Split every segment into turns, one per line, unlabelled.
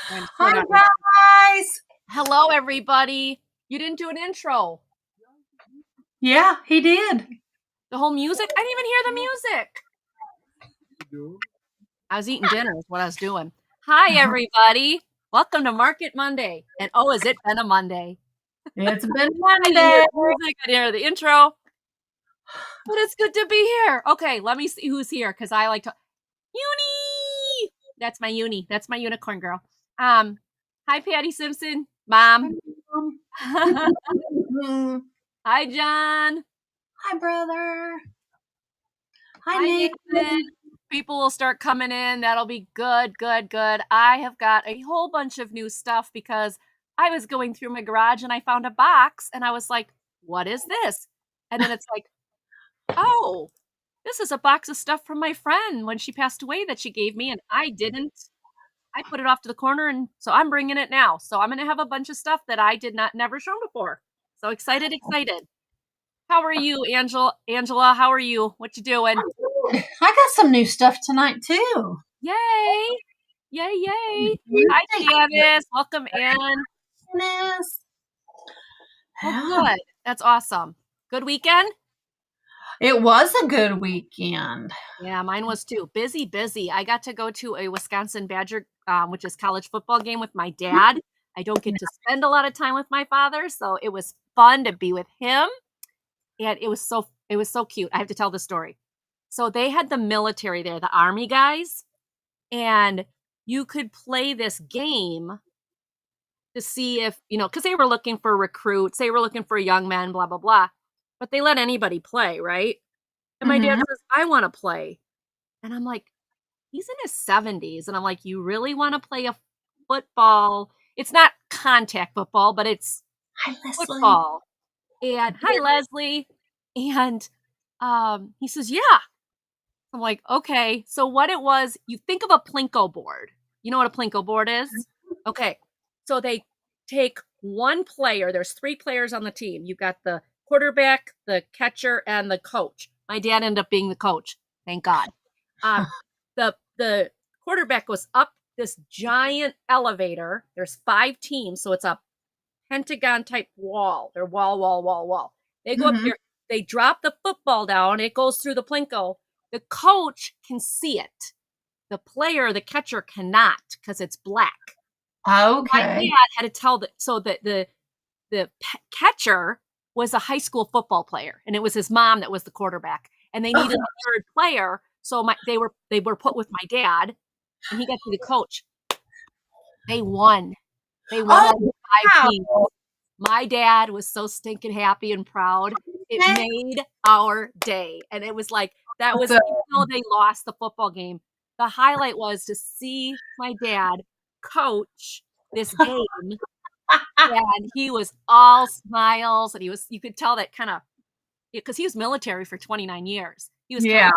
Hi, guys.
Hello, everybody. You didn't do an intro.
Yeah, he did.
The whole music? I didn't even hear the music. I was eating dinner is what I was doing. Hi, everybody. Welcome to Market Monday. And oh, has it been a Monday?
It's been
I didn't
Monday.
hear the music. I didn't hear the intro. But it's good to be here. Okay, let me see who's here because I like to. Uni! That's my uni. That's my unicorn girl. Hi, Patty Simpson. Mom. Hi, John.
Hi, brother. Hi,
Hi,
Nathan.
Nathan. People will start coming in. That'll be good, good, good. I have got a whole bunch of new stuff because I was going through my garage and I found a box and I was like, what is this? And then it's like, oh, this is a box of stuff from my friend when she passed away that she gave me and I didn't. I put it off to the corner and so I'm bringing it now. So I'm going to have a bunch of stuff that I did not never shown before. So excited, excited. How are you, Angela? Angela, how are you? What you doing?
I got some new stuff tonight, too.
Yay! Yay, yay. Hi, Janice. Welcome in.
Yes.
Well, good. That's awesome. Good weekend?
It was a good weekend.
Yeah, mine was too. Busy, busy. I got to go to a Wisconsin Badger, which is college football game with my dad. I don't get to spend a lot of time with my father, so it was fun to be with him. And it was so cute. I have to tell the story. So they had the military there, the army guys, and you could play this game to see if, because they were looking for recruits, they were looking for young men, blah, blah, blah. But they let anybody play, right? And my dad says, I want to play. And I'm like, he's in his 70s. And I'm like, you really want to play a football? It's not contact football, but it's football. And hi, Leslie. And he says, yeah. I'm like, okay. So what it was, you think of a Plinko board. You know what a Plinko board is? Okay. So they take one player. There's 3 players on the team. You got the quarterback, the catcher, and the coach. My dad ended up being the coach. Thank God. The quarterback was up this giant elevator. There's 5 teams, so it's a pentagon type wall. They're wall. They go up there. They drop the football down. It goes through the Plinko. The coach can see it. The player, the catcher, cannot because it's black.
Okay.
My dad had to tell the catcher was a high school football player, and it was his mom that was the quarterback, and they needed a third player. So they were put with my dad, and he got to be the coach. They won. They won all 5 teams. My dad was so stinking happy and proud. It made our day. And it was like, that was, even though they lost the football game, the highlight was to see my dad coach this game. And he was all smiles. And you could tell that kind of, because he was military for 29 years. He was kind of,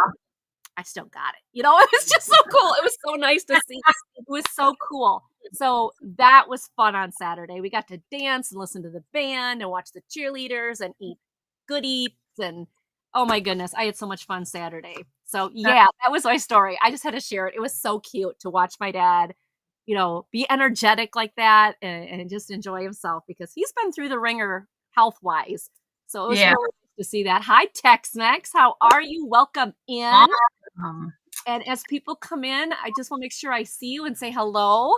I still got it. It was just so cool. It was so nice to see. It was so cool. So that was fun on Saturday. We got to dance and listen to the band and watch the cheerleaders and eat good eats. And oh my goodness, I had so much fun Saturday. So yeah, that was my story. I just had to share it. It was so cute to watch my dad, be energetic like that and just enjoy himself because he's been through the ringer health-wise. So it was really nice to see that. Hi, Tex-Mex. How are you? Welcome in. And as people come in, I just want to make sure I see you and say hello.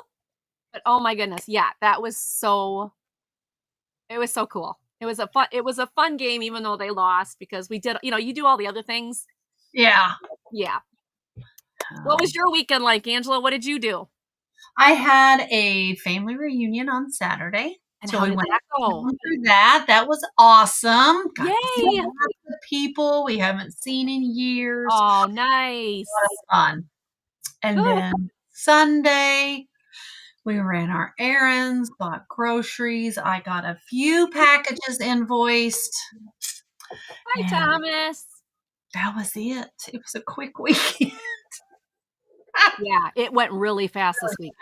But oh my goodness, yeah, it was so cool. It was a fun game, even though they lost because we did, you do all the other things.
Yeah.
Yeah. What was your weekend like, Angela? What did you do?
I had a family reunion on Saturday.
And how did that go?
That was awesome.
Yay!
Lots of people we haven't seen in years.
Oh, nice.
A lot of fun. And then Sunday, we ran our errands, bought groceries. I got a few packages invoiced.
Hi, Thomas.
That was it. It was a quick weekend.
Yeah, it went really fast this week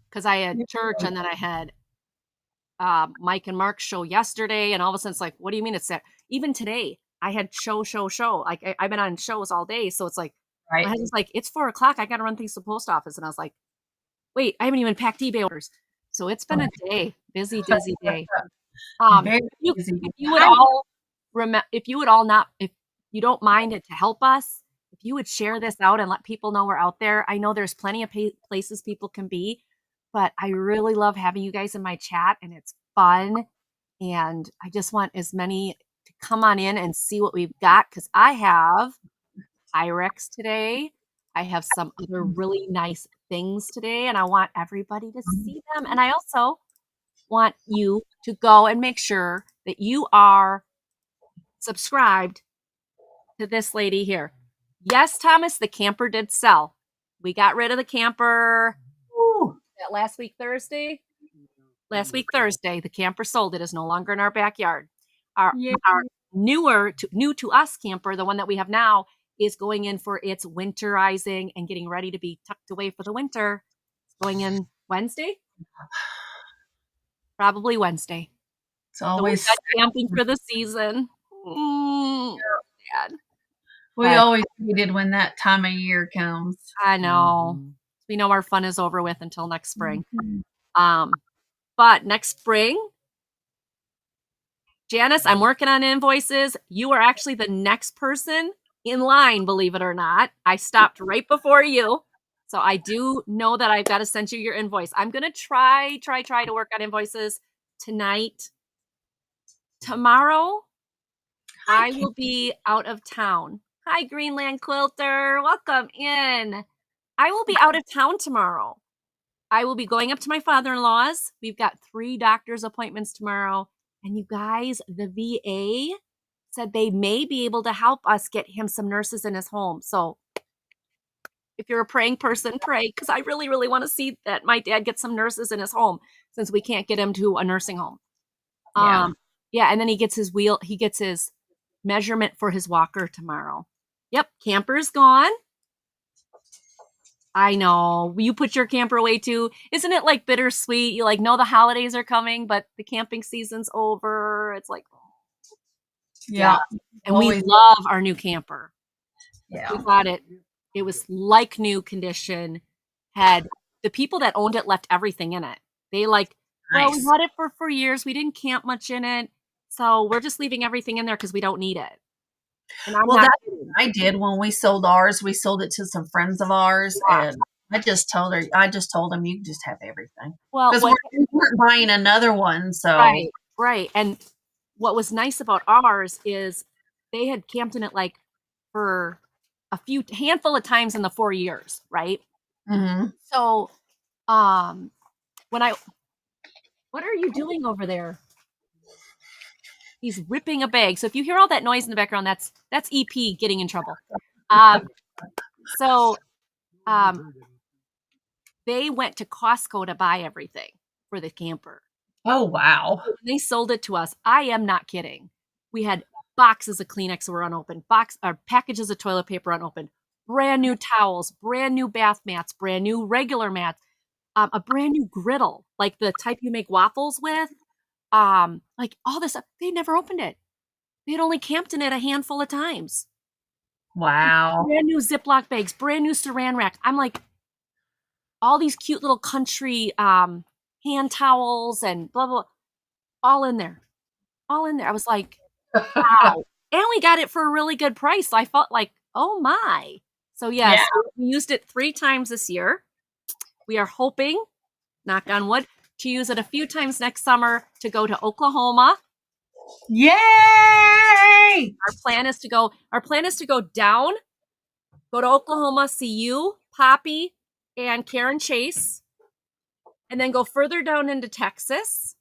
because I had church and then I had Mike and Mark's show yesterday, and all of a sudden it's like, what do you mean it's that? Even today, I had show. Like I've been on shows all day, so it's like my husband's like, it's 4:00. I got to run things to the post office, and I was like, wait, I haven't even packed eBay orders. So it's been a day, busy, dizzy day. Um,
Very
if you
easy.
if you would all if you would all not if you don't mind it to help us, if you would share this out and let people know we're out there. I know there's plenty of places people can be, but I really love having you guys in my chat and it's fun. And I just want as many to come on in and see what we've got because I have Pyrex today. I have some other really nice things today, and I want everybody to see them. And I also want you to go and make sure that you are subscribed to this lady here. Yes, Thomas, the camper did sell. We got rid of the camper that last week Thursday. Last week Thursday, the camper sold. It is no longer in our backyard.
Yeah.
Our new to us camper, the one that we have now, is going in for its winterizing and getting ready to be tucked away for the winter. It's going in Wednesday, probably Wednesday.
It's
So we're
always
done camping for the season. Sad.
we always hated when that time of year comes.
I know. We know our fun is over with until next spring.
Mhm.
But next spring, Janice, I'm working on invoices. You are actually the next person in line, believe it or not. I stopped right before you. So I do know that I've got to send you your invoice. I'm going to try to work on invoices tonight. Tomorrow, I will be out of town. Hi, Greenland Quilter. Welcome in. I will be out of town tomorrow. I will be going up to my father-in-law's. We've got 3 doctor's appointments tomorrow. And you guys, the VA said they may be able to help us get him some nurses in his home. So if you're a praying person, pray, because I really, really want to see that my dad gets some nurses in his home since we can't get him to a nursing home.
Yeah.
Yeah, and then he gets his measurement for his walker tomorrow. Yep, camper's gone. I know. You put your camper away too. Isn't it like bittersweet? You like know the holidays are coming, but the camping season's over. It's like,
Yeah.
and we
Always.
love our new camper.
Yeah.
We got it. It was like new condition. Had the people that owned it left everything in it. They like, well, we
Nice.
had it for years. We didn't camp much in it. So we're just leaving everything in there because we don't need it. And I'm
Well,
not
that's
kidding.
what I did when we sold ours. We sold it to some friends of ours,
Yeah.
and I just told them, you can just have everything
Well,
because we weren't buying another one. So
right. And what was nice about ours is they had camped in it like for a handful of times in the 4 years, right?
mhm.
So, when what are you doing over there? He's ripping a bag. So if you hear all that noise in the background, that's EP getting in trouble. So, they went to Costco to buy everything for the camper.
Oh wow.
When they sold it to us, I am not kidding. We had boxes of Kleenex were unopened, packages of toilet paper unopened, brand new towels, brand new bath mats, brand new regular mats, a brand new griddle, like the type you make waffles with, like all this stuff. They never opened it. They'd only camped in it a handful of times.
Wow.
Brand new Ziploc bags, brand new Saran wrap. I'm like, all these cute little country hand towels and blah, blah, all in there. All in there. I was like, wow. And we got it for a really good price. So I felt like, oh my. So yes,
Yeah.
we used it 3 times this year. We are hoping, knock on wood, to use it a few times next summer to go to Oklahoma.
Yay!
Our plan is to go down, go to Oklahoma, see you, Poppy, and Karen Chase, and then go further down into Texas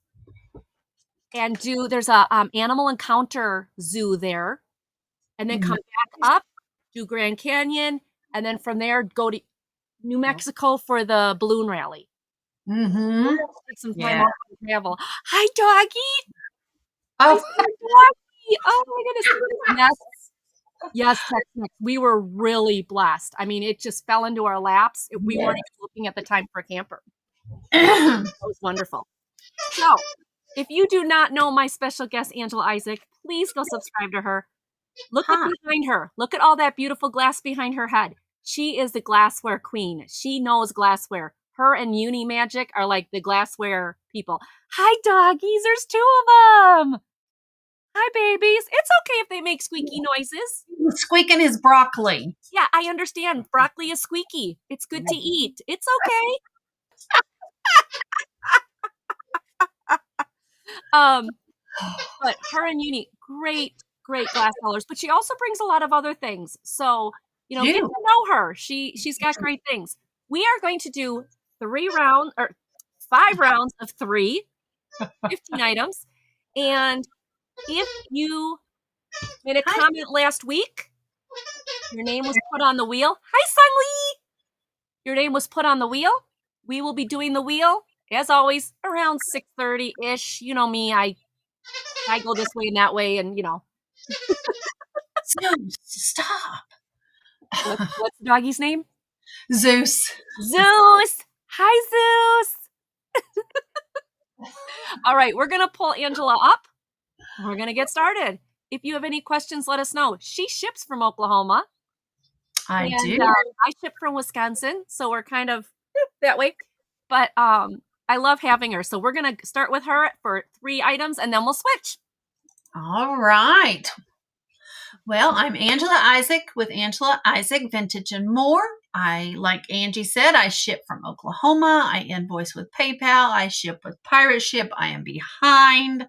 and there's a animal encounter zoo there, and then come back up, do Grand Canyon, and then from there go to New Mexico for the balloon rally.
Mhm.
Take some time
Yeah.
off and travel. Hi, doggy. I
Oh.
see your doggy. Oh my goodness. Yes, Tex-Mex. We were really blessed. I mean, it just fell into our laps. We weren't even looking at the time for a camper. It was wonderful. So, if you do not know my special guest, Angela Isaac, please go subscribe to her. Look
Hi.
behind her. Look at all that beautiful glass behind her head. She is the glassware queen. She knows glassware. her and Uni Magic are like the glassware people. Hi, doggies. There's 2 of them. Hi, babies. It's okay if they make squeaky noises.
Squeaking his broccoli.
Yeah, I understand. Broccoli is squeaky. It's good to eat. It's okay. But her and Uni, great glass sellers. But she also brings a lot of other things. So, get
You.
to know her. She's got great things. We are going to do 5 rounds of 3, 15 items. And if you made a
Hi.
comment last week, your name was put on the wheel. Hi, Sungli. Your name was put on the wheel. We will be doing the wheel, as always, around 6:30-ish. You know me, I go this way and that way, and
Stop.
what's the doggy's name?
Zeus.
Zeus. Hi, Zeus. All right, we're gonna pull Angela up. We're gonna get started. If you have any questions, let us know. She ships from Oklahoma,
I
and
do.
I ship from Wisconsin, so we're kind of that way. But I love having her, so we're gonna start with her for 3 items, and then we'll switch.
All right. Well, I'm Angela Isaac with Angela Isaac Vintage and More. Like Angie said, I ship from Oklahoma. I invoice with PayPal. I ship with Pirate Ship. I am behind.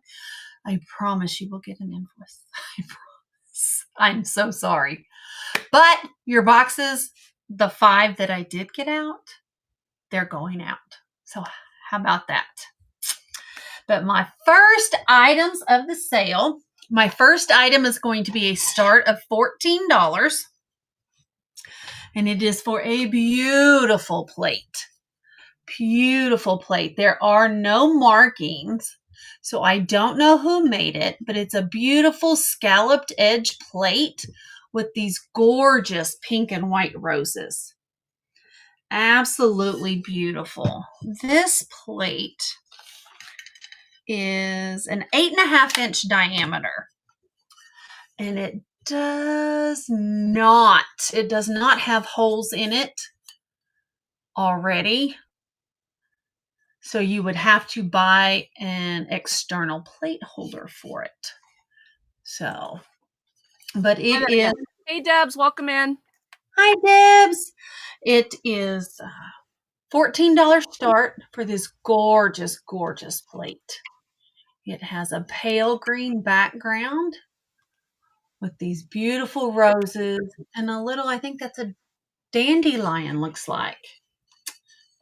I promise you will get an invoice. I promise. I'm so sorry. But your boxes, the 5 that I did get out, they're going out. So how about that? But my first items of the sale, my first item is going to be a start of $14. And it is for a beautiful plate. Beautiful plate. There are no markings, so I don't know who made it, but it's a beautiful scalloped edge plate with these gorgeous pink and white roses. Absolutely beautiful. This plate is an 8.5-inch diameter, and it does not have holes in it already. So you would have to buy an external plate holder for it. So, but it is.
Hey, Debs, welcome in.
Hi, Debs. It is $14 start for this gorgeous, gorgeous plate. It has a pale green background with these beautiful roses and a little, I think that's a dandelion, looks like.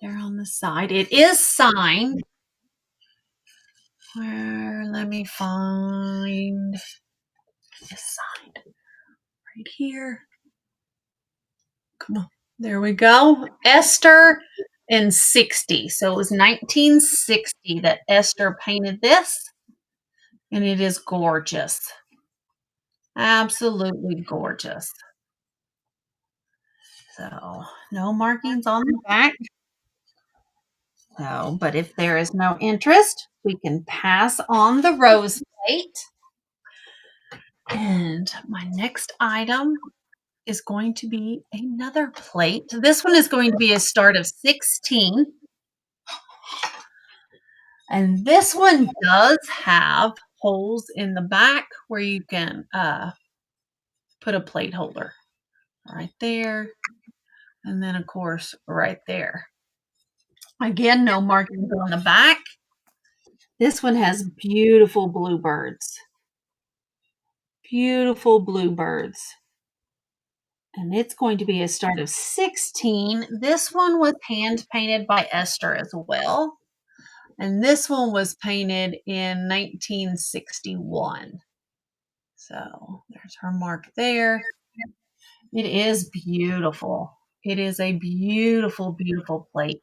There on the side. It is signed. Let me find the sign right here. Come on. There we go. Esther in 60. So it was 1960 that Esther painted this. And it is gorgeous. Absolutely gorgeous. So no markings on the back. So, but if there is no interest, we can pass on the rose plate. And my next item is going to be another plate. This one is going to be a start of 16. And this one does have holes in the back where you can put a plate holder right there. And then, of course, right there. Again, no markings on the back. This one has beautiful bluebirds. Beautiful bluebirds. And it's going to be a start of 16. This one was hand painted by Esther as well. And this one was painted in 1961. So there's her mark there. It is beautiful. It is a beautiful, beautiful plate.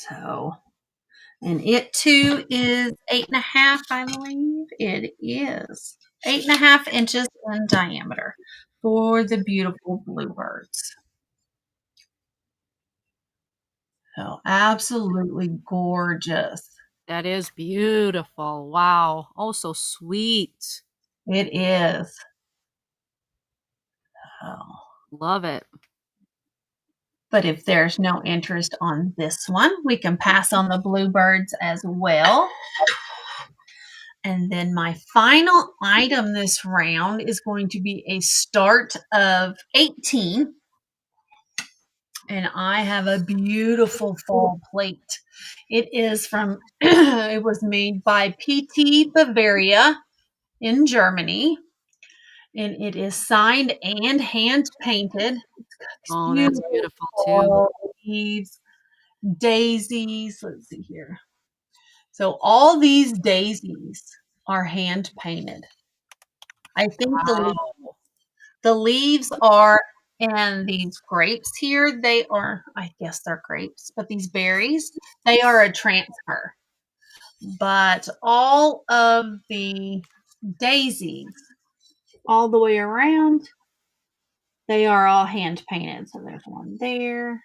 So, and it too is 8.5, I believe. It is 8.5 inches in diameter for the beautiful bluebirds. So absolutely gorgeous.
That is beautiful. Wow. Oh, so sweet.
It is. Oh.
Love it.
But if there's no interest on this one, we can pass on the bluebirds as well. And then my final item this round is going to be a start of 18. And I have a beautiful fall plate. It is from, it was made by PT Bavaria in Germany. And it is signed and hand painted. It's got these
Oh, that's beautiful too.
beautiful leaves, daisies. Let's see here. So all these daisies are hand painted. I think
Wow.
the leaves are, and these grapes here, they are, I guess they're grapes, but these berries, they are a transfer. But all of the daisies, all the way around, they are all hand painted. So there's one there,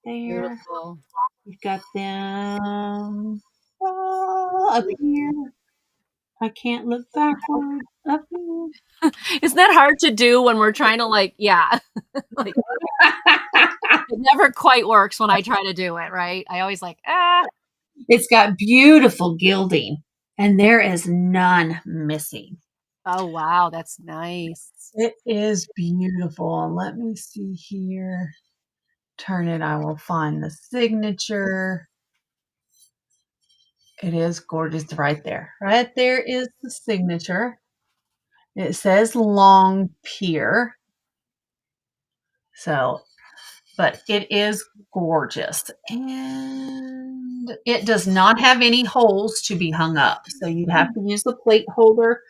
there.
Beautiful.
You've got them up here. I can't look backward. Up here.
Isn't that hard to do when we're trying to like, yeah, like it never quite works when I try to do it, right? I always like, ah.
It's got beautiful gilding, and there is none missing.
Oh, wow, that's nice.
It is beautiful. Let me see here. Turn it. I will find the signature. It is gorgeous right there. Right there is the signature. It says Long Pier. So, but it is gorgeous. And it does not have any holes to be hung up. So you'd have to use the plate holder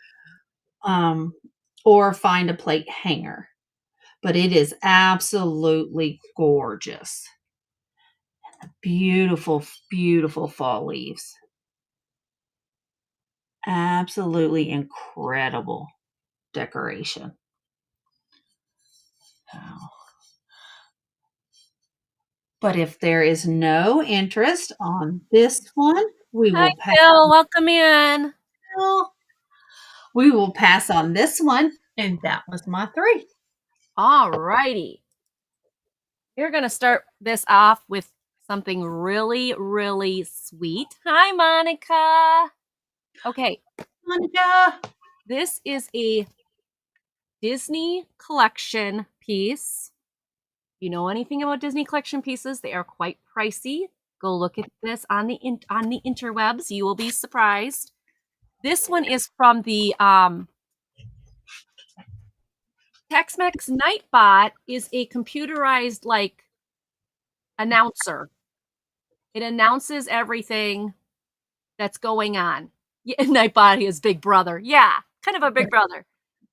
um, or find a plate hanger. But it is absolutely gorgeous. Beautiful, beautiful fall leaves. Absolutely incredible decoration. Wow. But if there is no interest on this one,
Hi, Phil. Welcome in.
we will pass on this one. And that was my 3.
All righty. We're going to start this off with something really, really sweet. Hi, Monica. Okay.
Monica.
This is a Disney collection piece. You know anything about Disney collection pieces? They are quite pricey. Go look at this on the interwebs. You will be surprised. This one is from the Tex-Mex Nightbot is a computerized like announcer. It announces everything that's going on. Yeah, Nightbot is Big Brother. Yeah, kind of a Big Brother.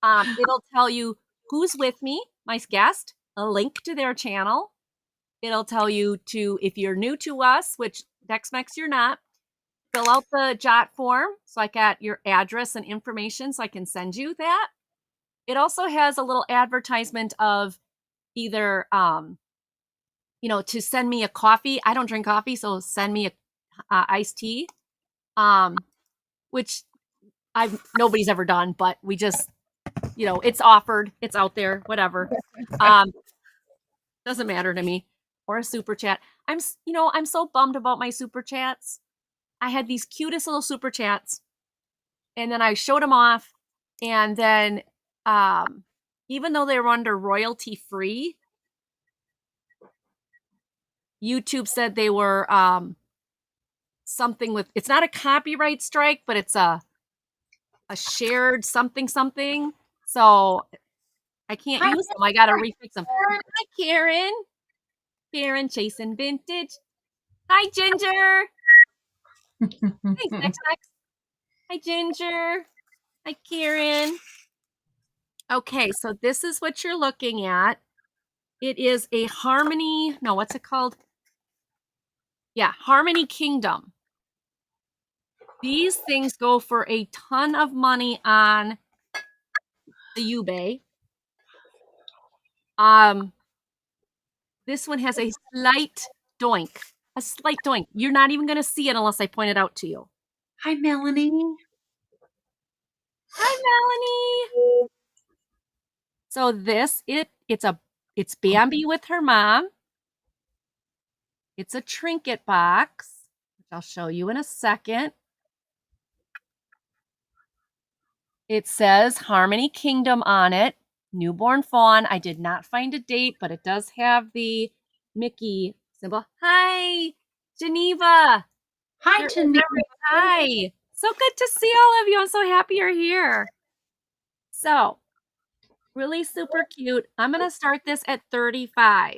It'll tell you who's with me, my guest, a link to their channel. It'll tell you to, if you're new to us, which Tex-Mex you're not, fill out the jot form so I got your address and information so I can send you that. It also has a little advertisement of either, to send me a coffee. I don't drink coffee, so send me a iced tea, which nobody's ever done, but we just, it's offered, it's out there, whatever. Doesn't matter to me. Or a super chat. I'm so bummed about my super chats. I had these cutest little super chats, and then I showed them off, and then even though they were under royalty free, YouTube said they were something with, it's not a copyright strike, but it's a shared something. So I can't use them. I gotta refix them. Hi, Karen. Karen chasing vintage. Hi, Ginger. Thanks, Next. Hi, Ginger. Hi, Karen. Okay, so this is what you're looking at. It is a Harmony, no, what's it called? Yeah, Harmony Kingdom. These things go for a ton of money on the eBay. This one has a slight doink. A slight doink. You're not even going to see it unless I point it out to you.
Hi, Melanie.
Hi, Melanie. So this it's Bambi with her mom. It's a trinket box, which I'll show you in a second. It says Harmony Kingdom on it, newborn fawn. I did not find a date, but it does have the Mickey symbol. Hi, Geneva.
Hi, Geneva.
Hi. So good to see all of you. I'm so happy you're here. So, really super cute. I'm going to start this at 35,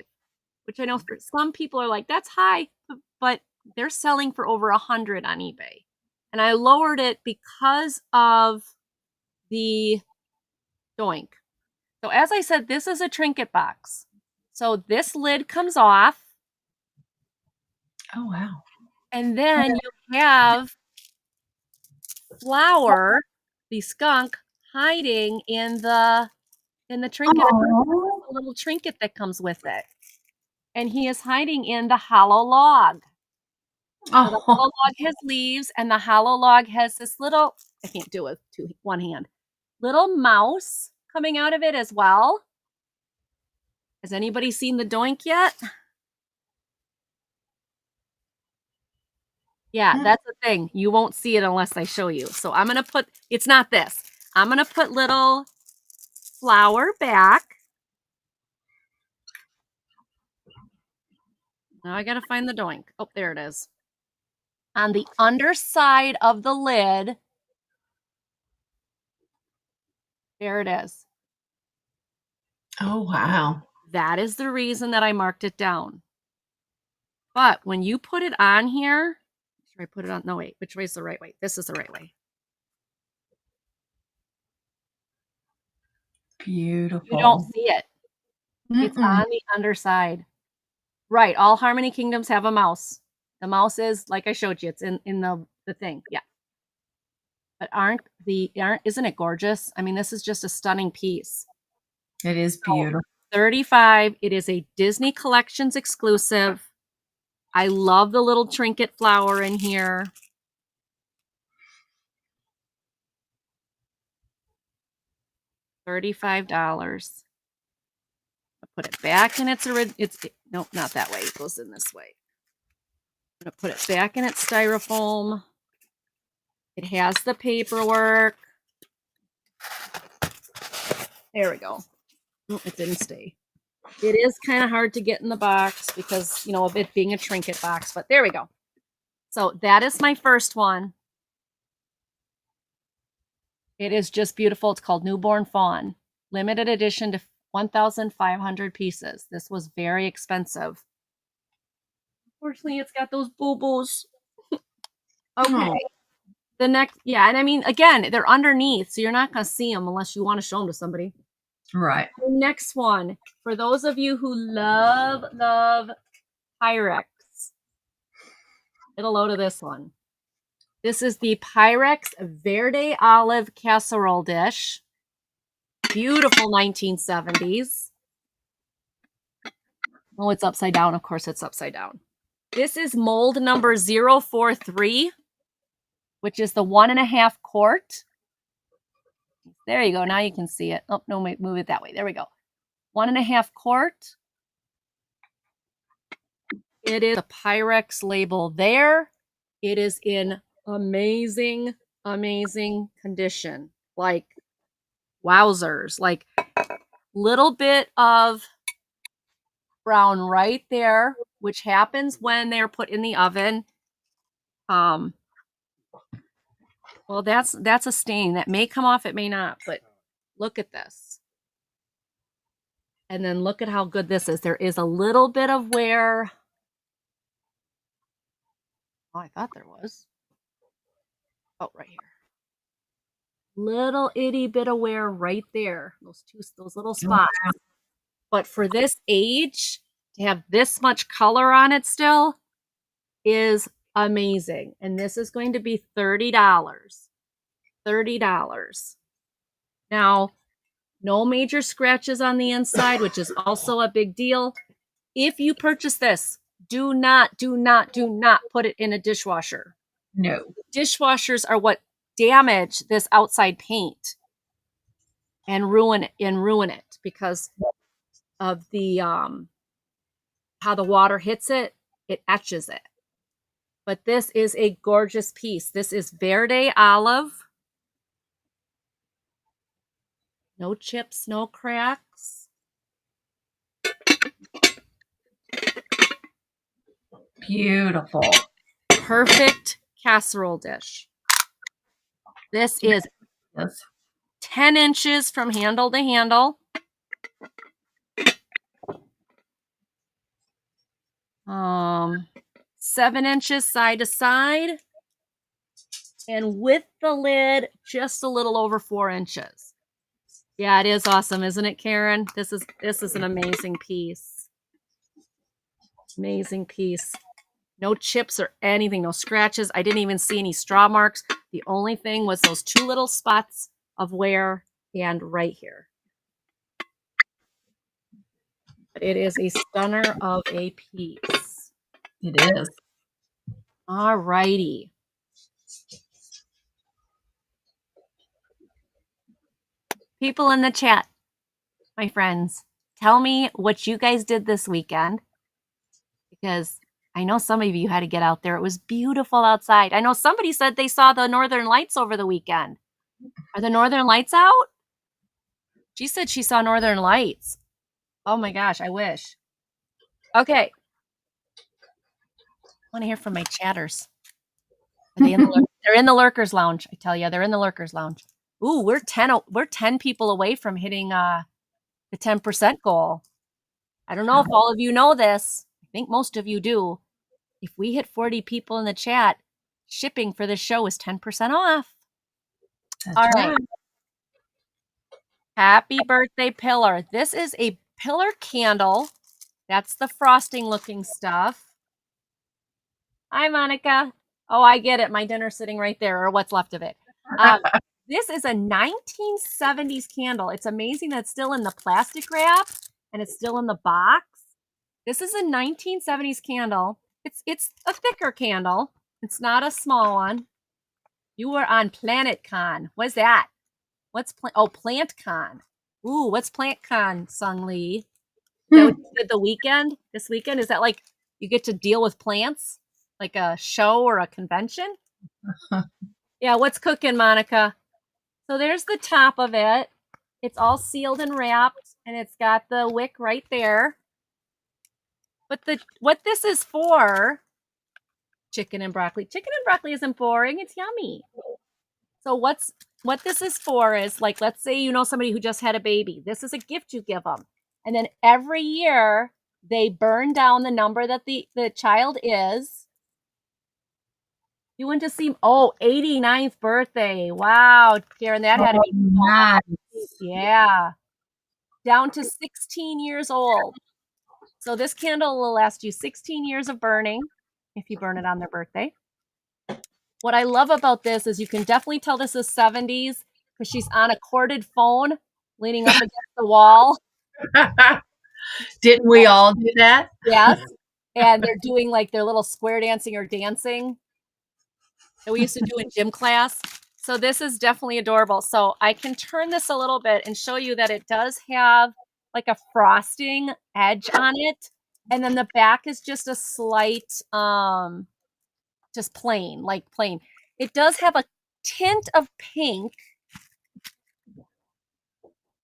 which I know for some people are like, that's high, but they're selling for over 100 on eBay. And I lowered it because of the doink. So as I said, this is a trinket box. So this lid comes off.
Oh, wow.
And then you have Flower, the skunk, hiding in the trinket.
Oh.
A little trinket that comes with it. And he is hiding in the hollow log. So the hollow log has leaves, and the hollow log has this little, I can't do it with one hand, little mouse coming out of it as well. Has anybody seen the doink yet? Yeah, that's the thing. You won't see it unless I show you. So I'm going to put, it's not this. I'm going to put little Flower back. Now I got to find the doink. Oh, there it is. On the underside of the lid, there it is.
Oh, wow.
That is the reason that I marked it down. But when you put it on here, should I put it on? No, wait, which way is the right way? This is the right way.
Beautiful.
You don't see it. It's on the underside. Right, all Harmony Kingdoms have a mouse. The mouse is, like I showed you, it's in the thing. Yeah. But isn't it gorgeous? I mean, this is just a stunning piece.
It is beautiful.
35. It is a Disney Collections exclusive. I love the little trinket flower in here. $35. I'll put it back in nope, not that way. It goes in this way. I'm going to put it back in its styrofoam. It has the paperwork. There we go. Oh, it didn't stay. It is kind of hard to get in the box because, of it being a trinket box, but there we go. So that is my first one. It is just beautiful. It's called Newborn Fawn. Limited edition to 1,500 pieces. This was very expensive. Unfortunately, it's got those boo-boos. Okay.
Oh.
The next, yeah, and I mean, again, they're underneath, so you're not going to see them unless you want to show them to somebody.
Right.
The next one, for those of you who love Pyrex, get a load of this one. This is the Pyrex Verde Olive Casserole dish. Beautiful 1970s. Oh, it's upside down. Of course, it's upside down. This is mold number 043, which is the 1.5 quart. There you go. Now you can see it. Oh, no, move it that way. There we go. 1.5 quart. It is a Pyrex label there. It is in amazing, amazing condition. Like, wowzers. Like, little bit of brown right there, which happens when they're put in the oven. Well, that's a stain. That may come off, it may not, but look at this. And then look at how good this is. There is a little bit of wear. Oh, I thought there was. Oh, right here. Little itty bit of wear right there. Those little spots. Oh, wow. But for this age, to have this much color on it still is amazing. And this is going to be $30. $30. Now, no major scratches on the inside, which is also a big deal. If you purchase this, do not put it in a dishwasher.
No.
Dishwashers are what damage this outside paint and ruin it because of the how the water hits it. it etches it. But this is a gorgeous piece. This is Verde Olive. No chips, no cracks.
Beautiful.
Perfect casserole dish. This is
Yes.
10 inches from handle to handle. 7 inches side to side. And with the lid, just a little over 4 inches. Yeah, it is awesome, isn't it, Karen? This is an amazing piece. Amazing piece. No chips or anything, no scratches. I didn't even see any straw marks. The only thing was those 2 little spots of wear and right here. But it is a stunner of a piece.
It is.
All righty. People in the chat, my friends, tell me what you guys did this weekend, because I know some of you had to get out there. It was beautiful outside. I know somebody said they saw the Northern Lights over the weekend. Are the Northern Lights out? She said she saw Northern Lights. Oh my gosh, I wish. Okay. I want to hear from my chatters. Are they they're in the Lurkers Lounge. I tell you, they're in the Lurkers Lounge. Ooh, we're 10 people away from hitting the 10% goal. I don't know if all of you know this. I think most of you do. If we hit 40 people in the chat, shipping for this show is 10% off.
That's
all right.
right.
Happy birthday, Pillar. This is a pillar candle. That's the frosting looking stuff. Hi, Monica. Oh, I get it. My dinner's sitting right there, or what's left of it. This is a 1970s candle. It's amazing that it's still in the plastic wrap and it's still in the box. This is a 1970s candle. It's a thicker candle. It's not a small one. You were on PlanetCon. What's that? What's PlantCon? Ooh, what's PlantCon, Sung Lee? Is that what you did the weekend? This weekend? Is that like you get to deal with plants? Like a show or a convention? Yeah, what's cooking, Monica? So there's the top of it. It's all sealed and wrapped, and it's got the wick right there. But what this is for, chicken and broccoli. Chicken and broccoli isn't boring. It's yummy. So what this is for is, like, let's say you know somebody who just had a baby. This is a gift you give them. And then every year they burn down the number that the child is. You went to see, 89th birthday. Wow, Karen, that had to be
nice.
Yeah. Down to 16 years old. So this candle will last you 16 years of burning if you burn it on their birthday. What I love about this is you can definitely tell this is 70s because she's on a corded phone leaning up against the wall.
Didn't we all do that?
Yes. And they're doing like their little square dancing or dancing that we used to do in gym class. So this is definitely adorable. So I can turn this a little bit and show you that it does have like a frosting edge on it. And then the back is just a slight, just plain, like plain. It does have a tint of pink.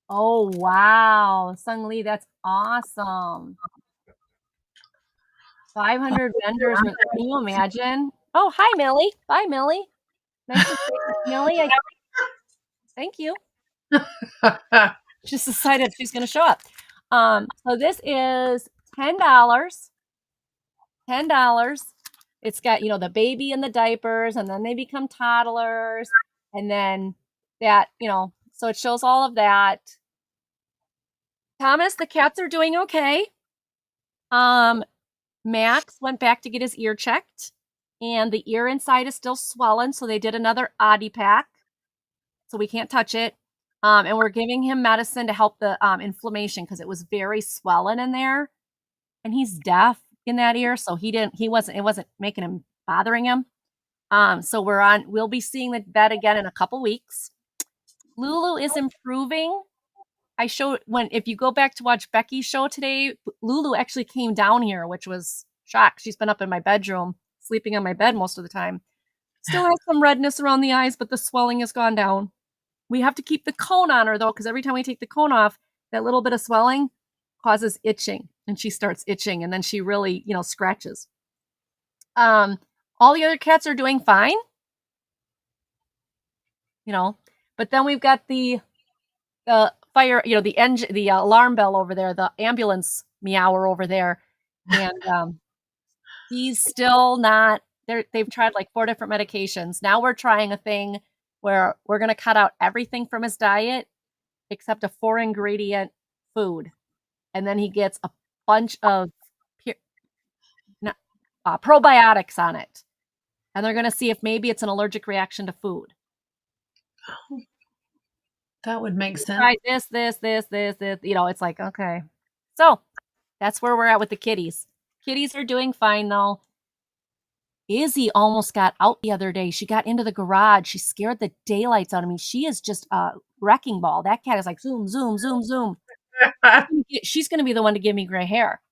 Oh, wow. Sung Lee, that's awesome. 500 vendors. Can you imagine? Oh, hi, Millie. Bye, Millie. Nice to see you, Millie. Thank you. Just decided she's going to show up. So this is $10. $10. It's got, the baby in the diapers, and then they become toddlers, and then that, so it shows all of that. Thomas, the cats are doing okay. Max went back to get his ear checked, and the ear inside is still swollen, so they did another Oddy pack, so we can't touch it. And we're giving him medicine to help the inflammation because it was very swollen in there, and he's deaf in that ear, so it wasn't bothering him. So we'll be seeing the vet again in a couple weeks. Lulu is improving. If you go back to watch Becky's show today, Lulu actually came down here, which was shocked. She's been up in my bedroom, sleeping on my bed most of the time. Still has some redness around the eyes, but the swelling has gone down. We have to keep the cone on her, though, because every time we take the cone off, that little bit of swelling causes itching, and she starts itching, and then she really, scratches. All the other cats are doing fine, but then we've got the fire, the engine, the alarm bell over there, the ambulance meower over there, and he's still not there. They've tried like 4 different medications. Now we're trying a thing where we're going to cut out everything from his diet except a 4-ingredient food. And then he gets a bunch of probiotics on it. And they're going to see if maybe it's an allergic reaction to food.
That would make sense.
Try this. It's like, okay. So that's where we're at with the kitties. Kitties are doing fine, though. Izzy almost got out the other day. She got into the garage. She scared the daylights out of me. She is just a wrecking ball. That cat is like zoom, zoom, zoom, zoom. She's going to be the one to give me gray hair.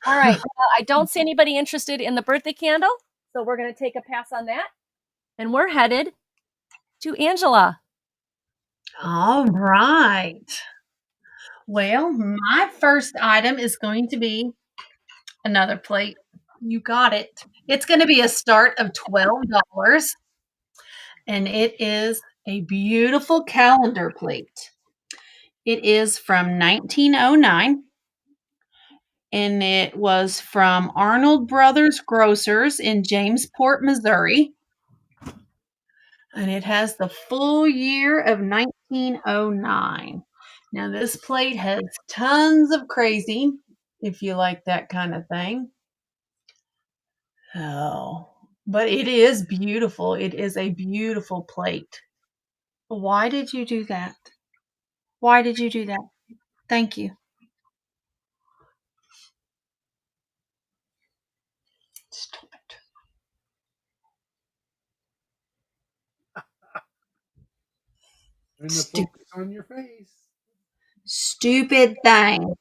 All right. Well, I don't see anybody interested in the birthday candle, so we're going to take a pass on that. And we're headed to Angela.
All right. Well, my first item is going to be another plate. You got it. It's going to be a start of $12, and it is a beautiful calendar plate. It is from 1909, and it was from Arnold Brothers Grocers in Jamesport, Missouri. And it has the full year of 1909. Now, this plate has tons of crazy, if you like that kind of thing. Oh, but it is beautiful. It is a beautiful plate. Why did you do that? Why did you do that? Thank you. Stop it.
And the focus on your face.
Stupid thing.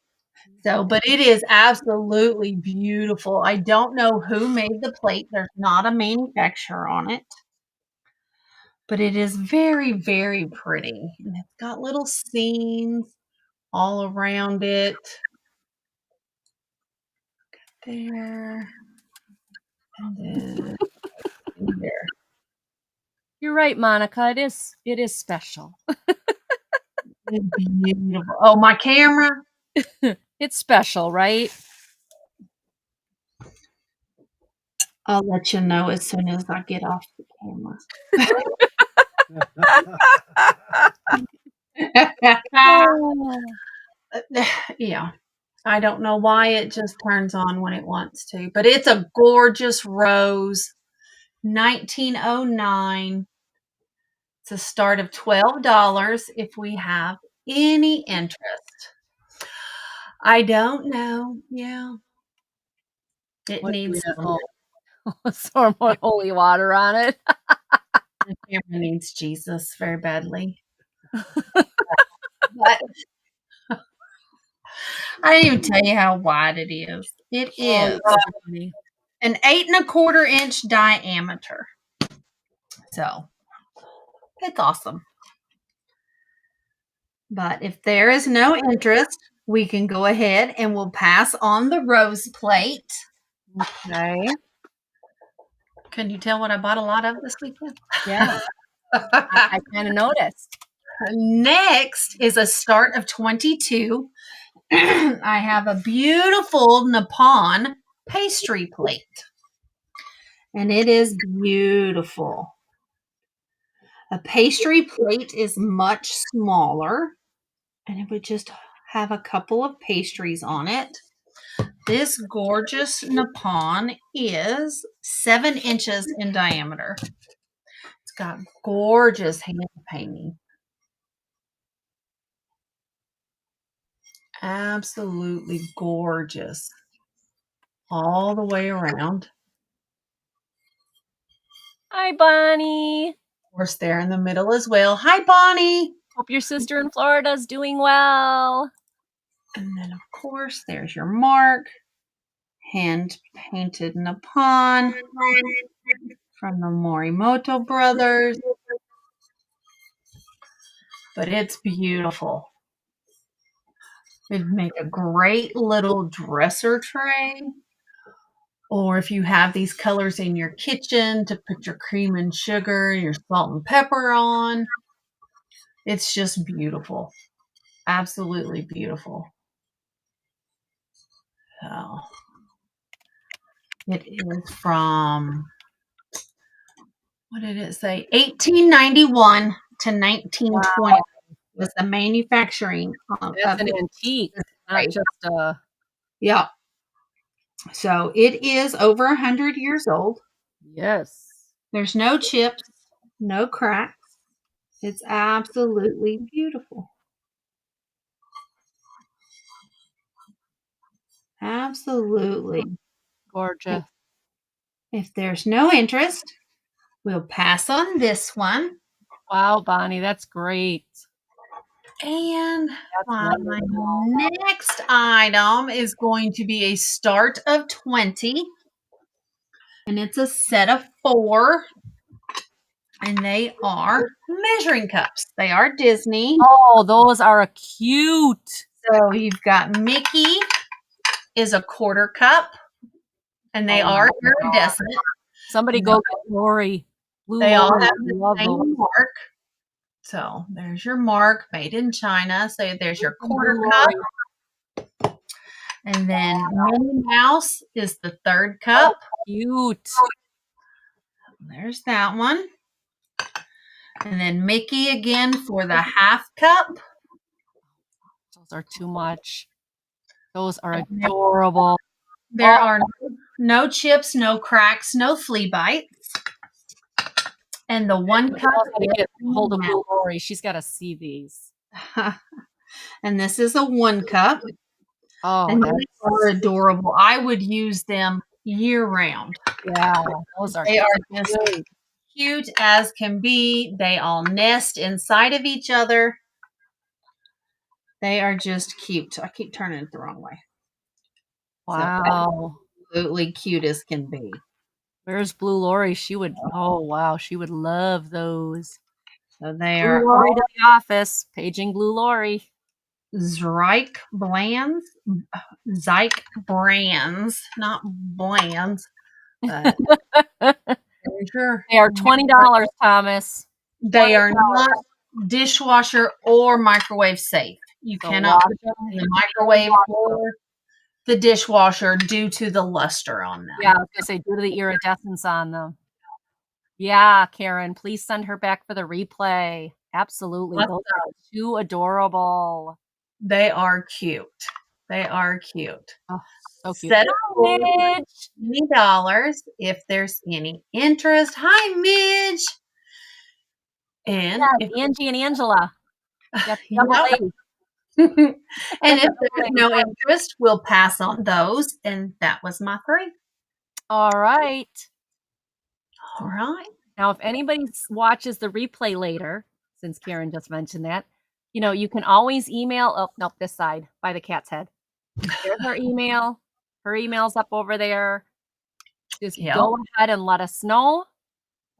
So, but it is absolutely beautiful. I don't know who made the plate. There's not a manufacturer on it. But it is very, very pretty. And it's got little scenes all around it. There. And then there.
You're right, Monica. It is special.
It's beautiful. Oh, my camera.
It's special, right?
I'll let you know as soon as I get off the camera. Yeah. I don't know why it just turns on when it wants to, but it's a gorgeous rose. 1909. It's a start of $12 if we have any interest. I don't know. Yeah. It needs
some more holy water on it.
The camera needs Jesus very badly. But I didn't even tell you how wide it is. It is an 8.25-inch diameter. So it's awesome. But if there is no interest, we can go ahead and we'll pass on the rose plate.
Okay.
Can you tell what I bought a lot of this weekend?
Yeah. I kind of noticed.
Next is a start of 22. I have a beautiful Nippon pastry plate. And it is beautiful. A pastry plate is much smaller. And it would just have a couple of pastries on it. This gorgeous Nippon is 7 inches in diameter. It's got gorgeous hand painting. Absolutely gorgeous. All the way around.
Hi, Bonnie.
Of course, there in the middle as well. Hi, Bonnie.
Hope your sister in Florida is doing well.
And then, of course, there's your mark. hand painted Nippon from the Morimoto brothers. But it's beautiful. It'd make a great little dresser tray. Or if you have these colors in your kitchen to put your cream and sugar, your salt and pepper on. It's just beautiful. Absolutely beautiful. So it is from, what did it say? 1891 to 1920 was the manufacturing of
That's an
this
antique, not
tray.
just
Yeah. So it is over 100 years old.
yes.
There's no chips, no cracks. It's absolutely beautiful. Absolutely.
Gorgeous.
If there's no interest, we'll pass on this one.
Wow, Bonnie, that's great.
And
That's
my
wonderful.
next item is going to be a start of 20. And it's a set of 4. And they are measuring cups. They are Disney.
Oh, those are cute.
So you've got Mickey is a quarter cup. And they are iridescent.
Somebody go get Lori. Blue
They all
Lori,
have
I
the
love
same
those.
mark. So there's your mark, made in China. So there's your quarter
Blue
cup.
Lori.
And then Minnie Mouse is the third cup.
Cute.
There's that one. And then Mickey again for the half cup.
Those are too much. Those are adorable.
There are no chips, no cracks, no flea bites. And the one cup
Get a hold of Blue Lori. She's got to see these.
And this is a 1 cup.
Oh,
and they are adorable. I would use them year round.
Yeah, those are
They are just cute as can be. They all nest inside of each other. They are just cute. I keep turning it the wrong way.
Wow.
So, absolutely cute as can be.
Where's Blue Lori? She would, oh, wow. She would love those.
So they
Blue
are
Lori to the office. Paging Blue Lori.
Zyke brands, not blands. But
They are $20, Thomas.
They are not dishwasher or microwave safe. You cannot put them in the microwave or the dishwasher due to the luster on them.
Yeah, I was going to say, due to the iridescence on them. Yeah, Karen, please send her back for the replay. Absolutely. Those are too adorable.
They are cute. They are cute.
Oh, so cute.
Set of $20 if there's any interest. Hi, Midge. And
if Angie and Angela.
and if there's no interest, we'll pass on those. And that was my 3.
All right.
All right.
Now, if anybody watches the replay later, since Karen just mentioned that, you can always email. Oh, nope, this side by the cat's head. There's her email. Her email's up over there. Just go ahead and let us know.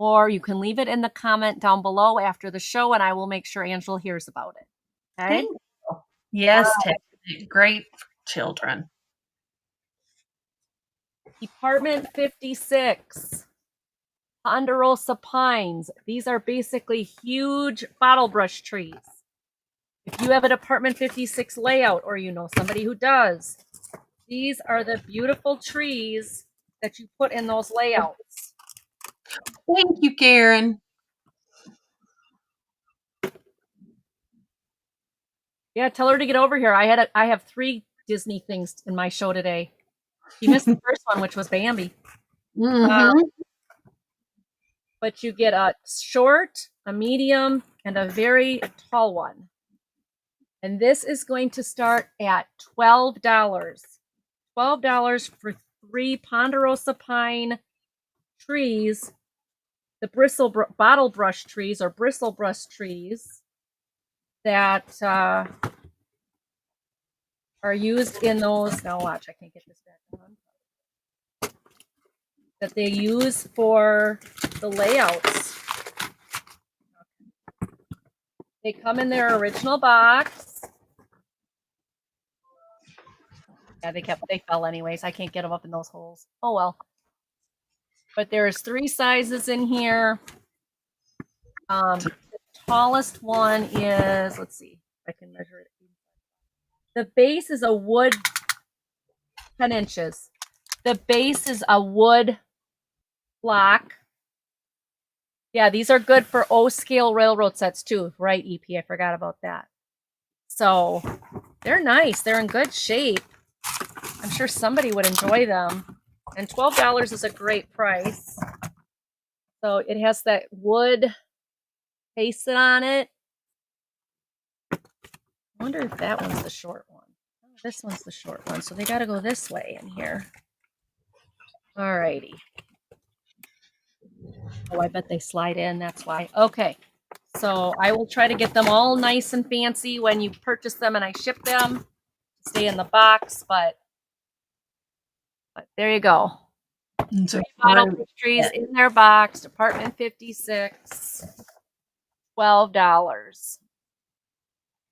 Or you can leave it in the comment down below after the show, and I will make sure Angela hears about it. Okay?
Yes, great children.
Department 56. Ponderosa pines. These are basically huge bottle brush trees. If you have a Department 56 layout or you know somebody who does, these are the beautiful trees that you put in those layouts.
Thank you, Karen.
Yeah, tell her to get over here. I have 3 Disney things in my show today. You missed the first one, which was Bambi. But you get a short, a medium, and a very tall one. And this is going to start at $12. $12 for 3 Ponderosa pine trees, the bottle brush trees or bristle brush trees that are used in those. Now watch, I can't get this back on. that they use for the layouts. They come in their original box. Yeah, they fell anyways. I can't get them up in those holes. Oh well. But there's 3 sizes in here. The tallest one is, let's see if I can measure it. The base is a wood, 10 inches. The base is a wood block. Yeah, these are good for O-scale railroad sets too, right, EP? I forgot about that. So they're nice. They're in good shape. I'm sure somebody would enjoy them. And $12 is a great price. So it has that wood pasted on it. I wonder if that one's the short one. Oh, this one's the short one. So they got to go this way in here. All righty. Oh, I bet they slide in. That's why. Okay. So I will try to get them all nice and fancy when you purchase them and I ship them. Stay in the box, but there you go. 3 bottle pastries in their box, Department 56, $12.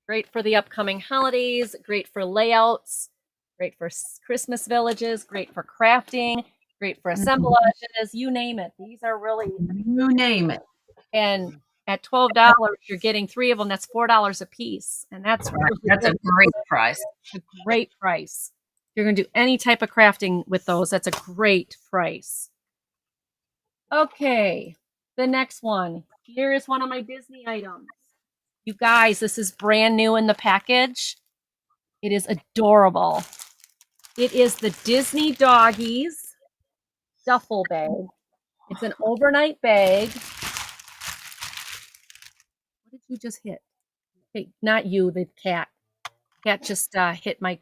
Great for the upcoming holidays, great for layouts, great for Christmas villages, great for crafting, great for assemblages, you name it. These are really,
You name it.
and at $12, you're getting 3 of them. That's $4 a piece, and that's
a great price.
A great price. If you're going to do any type of crafting with those, that's a great price. Okay, the next one. Here is one of my Disney items. You guys, this is brand new in the package. It is adorable. It is the Disney Doggies duffel bag. It's an overnight bag. What did you just hit? Hey, not you, the cat. Cat just hit my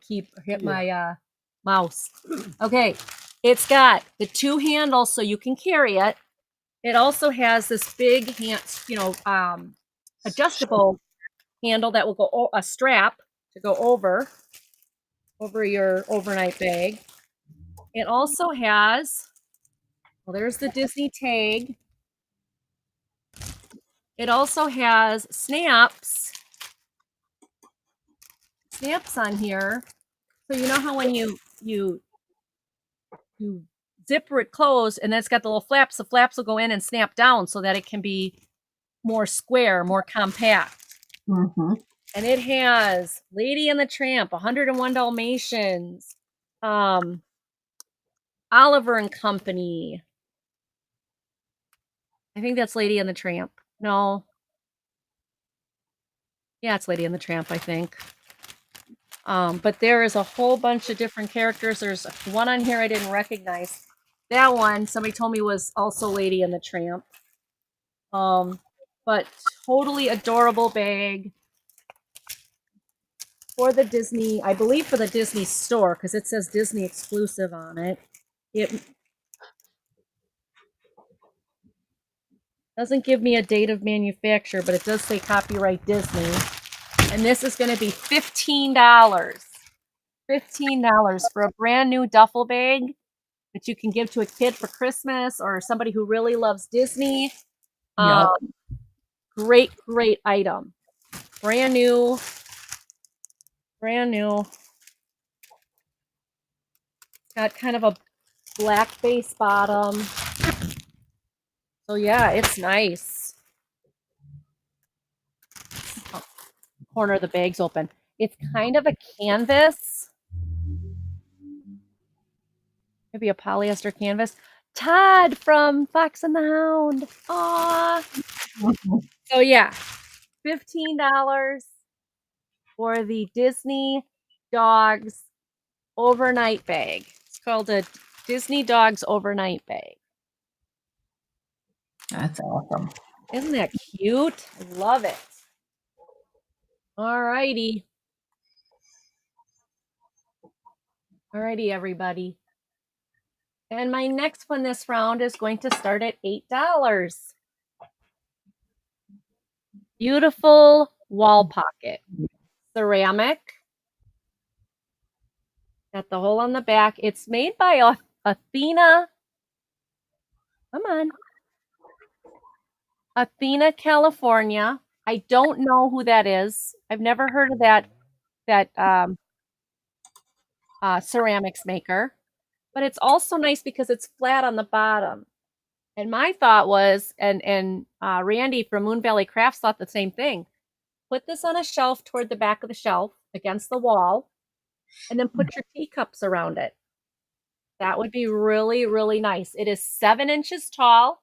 my mouse. Okay, it's got the 2 handles so you can carry it. It also has this big adjustable handle that will go a strap to go over your overnight bag. It also has, well, there's the Disney tag. It also has snaps on here. So you know how when you zipper it closed and then it's got the little flaps, the flaps will go in and snap down so that it can be more square, more compact.
Mm-hmm.
And it has Lady and the Tramp, 101 Dalmatians, Oliver and Company. I think that's Lady and the Tramp. No. Yeah, it's Lady and the Tramp, I think. But there is a whole bunch of different characters. There's one on here I didn't recognize. That one, somebody told me was also Lady and the Tramp. But totally adorable bag for the Disney, I believe for the Disney store, because it says Disney exclusive on it. It doesn't give me a date of manufacture, but it does say copyright Disney. And this is going to be $15. $15 for a brand new duffel bag that you can give to a kid for Christmas or somebody who really loves Disney.
Yep.
Great item. Brand new. Got kind of a black base bottom. So yeah, it's nice. Oh, corner of the bag's open. It's kind of a canvas. Maybe a polyester canvas. Todd from Fox and the Hound. Aww. So yeah, $15 for the Disney Dogs overnight bag. It's called a Disney Dogs overnight bag.
That's awesome.
Isn't that cute? I love it. All righty. All righty, everybody. And my next one this round is going to start at $8. Beautiful wall pocket. Ceramic. Got the hole on the back. It's made by Athena Come on. Athena, California. I don't know who that is. I've never heard of that ceramics maker. But it's also nice because it's flat on the bottom. And my thought was, and Randy from Moon Valley Crafts thought the same thing. Put this on a shelf toward the back of the shelf against the wall, and then put your teacups around it. That would be really, really nice. It is 7 inches tall,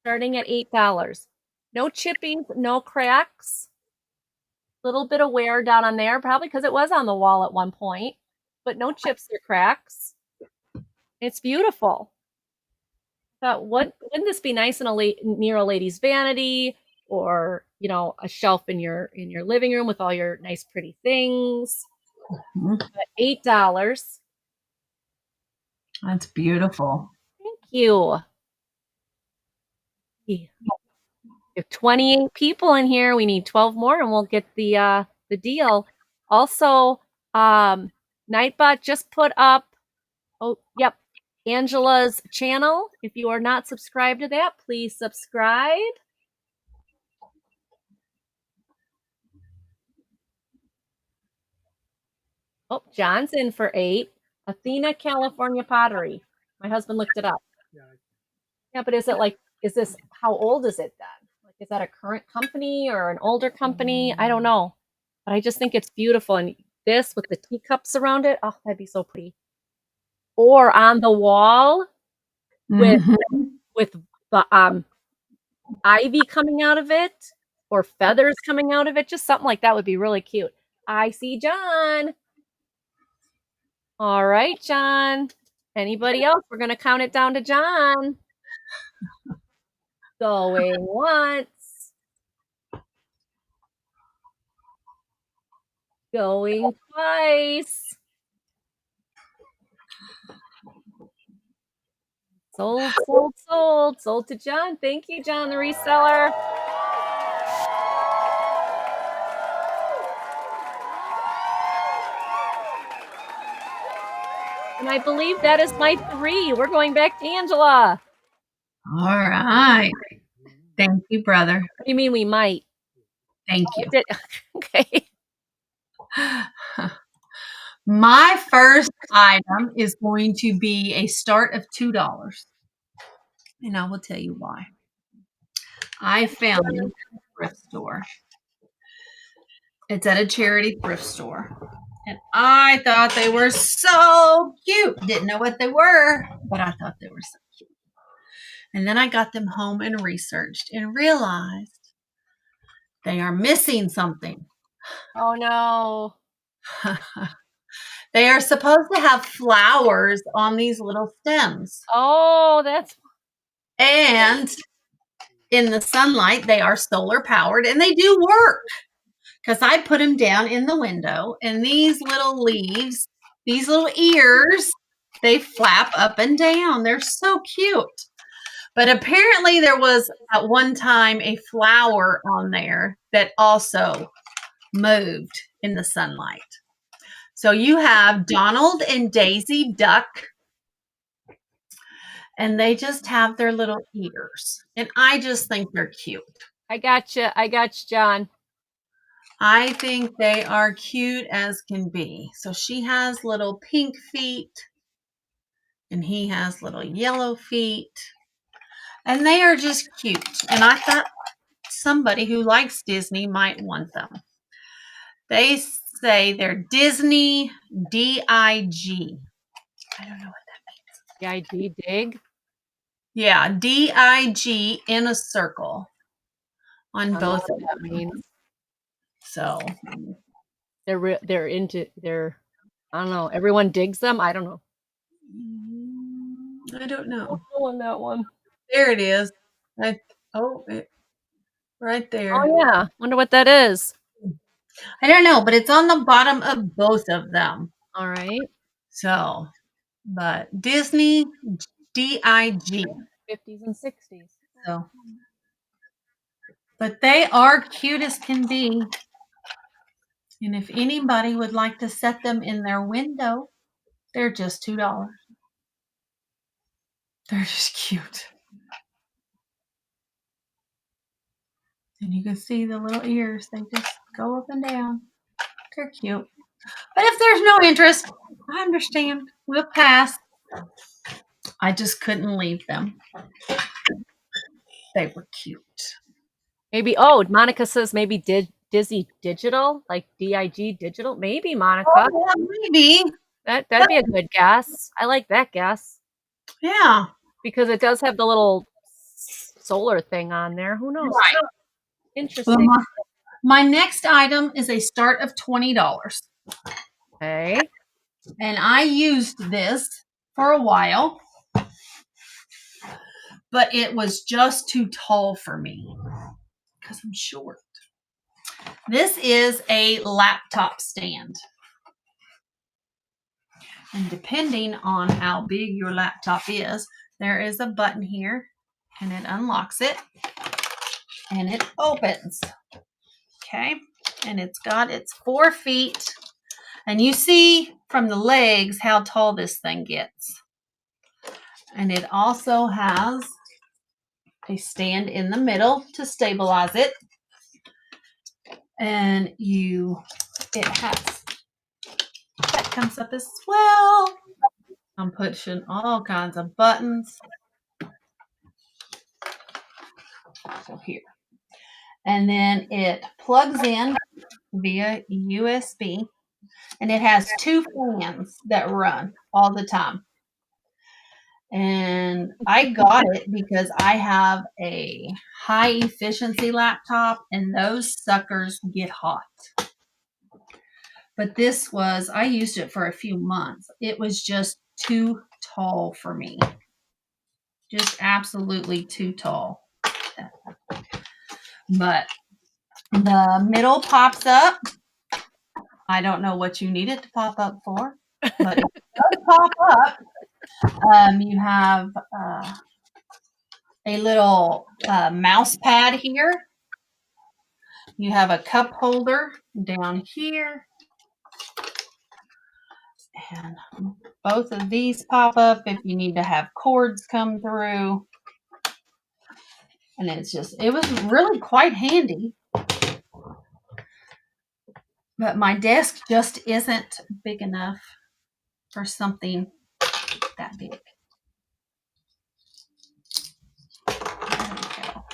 starting at $8. No chippings, no cracks. Little bit of wear down on there, probably because it was on the wall at one point, but no chips or cracks. It's beautiful. Thought, wouldn't this be nice in near a lady's vanity, or a shelf in your living room with all your nice pretty things? But $8.
That's beautiful.
Thank you. We have 28 people in here. We need 12 more, and we'll get the deal. Also, Nightbot just put up. Oh, yep. Angela's channel. If you are not subscribed to that, please subscribe. Oh, John's in for 8. Athena, California pottery. My husband looked it up. Yeah, but is this, how old is it then? Like, is that a current company or an older company? I don't know. But I just think it's beautiful. And this with the teacups around it, oh, that'd be so pretty. Or on the wall with the ivy coming out of it, or feathers coming out of it. Just something like that would be really cute. I see John. All right, John. Anybody else? We're going to count it down to John. Going once. Going twice. Sold, sold, sold. Sold to John. Thank you, John, the reseller. And I believe that is my 3. We're going back to Angela.
All right. Thank you, brother.
What do you mean we might?
Thank you.
Okay.
My first item is going to be a start of $2. And I will tell you why. I found it at a thrift store. It's at a charity thrift store. And I thought they were so cute. Didn't know what they were, but I thought they were so cute. And then I got them home and researched and realized they are missing something.
Oh, no.
They are supposed to have flowers on these little stems.
Oh, that's...
And in the sunlight, they are solar powered and they do work. Because I put them down in the window, and these little leaves, these little ears, they flap up and down. They're so cute. But apparently there was at one time a flower on there that also moved in the sunlight. So you have Donald and Daisy Duck, and they just have their little ears. And I just think they're cute.
I got you, John.
I think they are cute as can be. So she has little pink feet, and he has little yellow feet. And they are just cute. And I thought somebody who likes Disney might want them. They say they're Disney D-I-G. I don't know what that means.
D-I-G, dig?
Yeah, D-I-G in a circle on both of
that
them.
means.
So
they're into, I don't know. Everyone digs them? I don't know.
I don't know.
On that one.
There it is. Right there.
Oh, yeah. Wonder what that is.
I don't know, but it's on the bottom of both of them.
All right.
So, but Disney D-I-G.
50s and 60s.
So, but they are cute as can be. And if anybody would like to set them in their window, they're just $2. They're just cute. And you can see the little ears. They just go up and down. They're cute. But if there's no interest, I understand. We'll pass. I just couldn't leave them. They were cute.
Maybe, Monica says maybe Disney Digital, like DIG Digital. Maybe, Monica.
Oh, yeah, maybe.
That'd be a good guess. I like that guess.
Yeah.
Because it does have the little solar thing on there. Who knows?
Right.
Interesting.
Well, my next item is a start of $20.
Okay.
And I used this for a while, but it was just too tall for me because I'm short. This is a laptop stand. And depending on how big your laptop is, there is a button here and it unlocks it and it opens. Okay. And it's got its 4 feet. And you see from the legs how tall this thing gets. And it also has a stand in the middle to stabilize it. And it has, that comes up as well. I'm pushing all kinds of buttons. So here. And then it plugs in via USB. And it has 2 fans that run all the time. And I got it because I have a high efficiency laptop and those suckers get hot. But I used it for a few months. It was just too tall for me. Just absolutely too tall. But the middle pops up. I don't know what you need it to pop up for, but it does pop up. You have a little mouse pad here. You have a cup holder down here. And both of these pop up if you need to have cords come through. And it was really quite handy. But my desk just isn't big enough for something that big. There we go.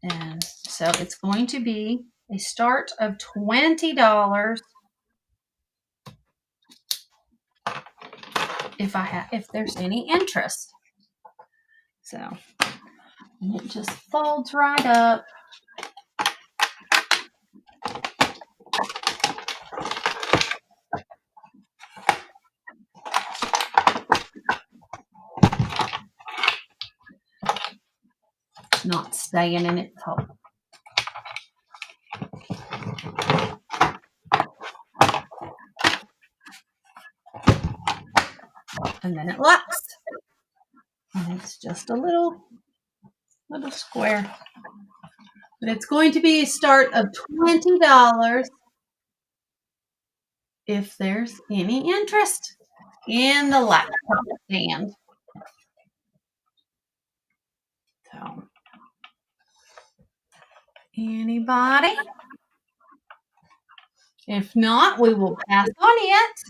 And so it's going to be a start of $20 if there's any interest. So, and it just folds right up. It's not staying in its hole. And then it locks. And it's just a little square. But it's going to be a start of $20 if there's any interest in the laptop stand. So, anybody? If not, we will pass on it.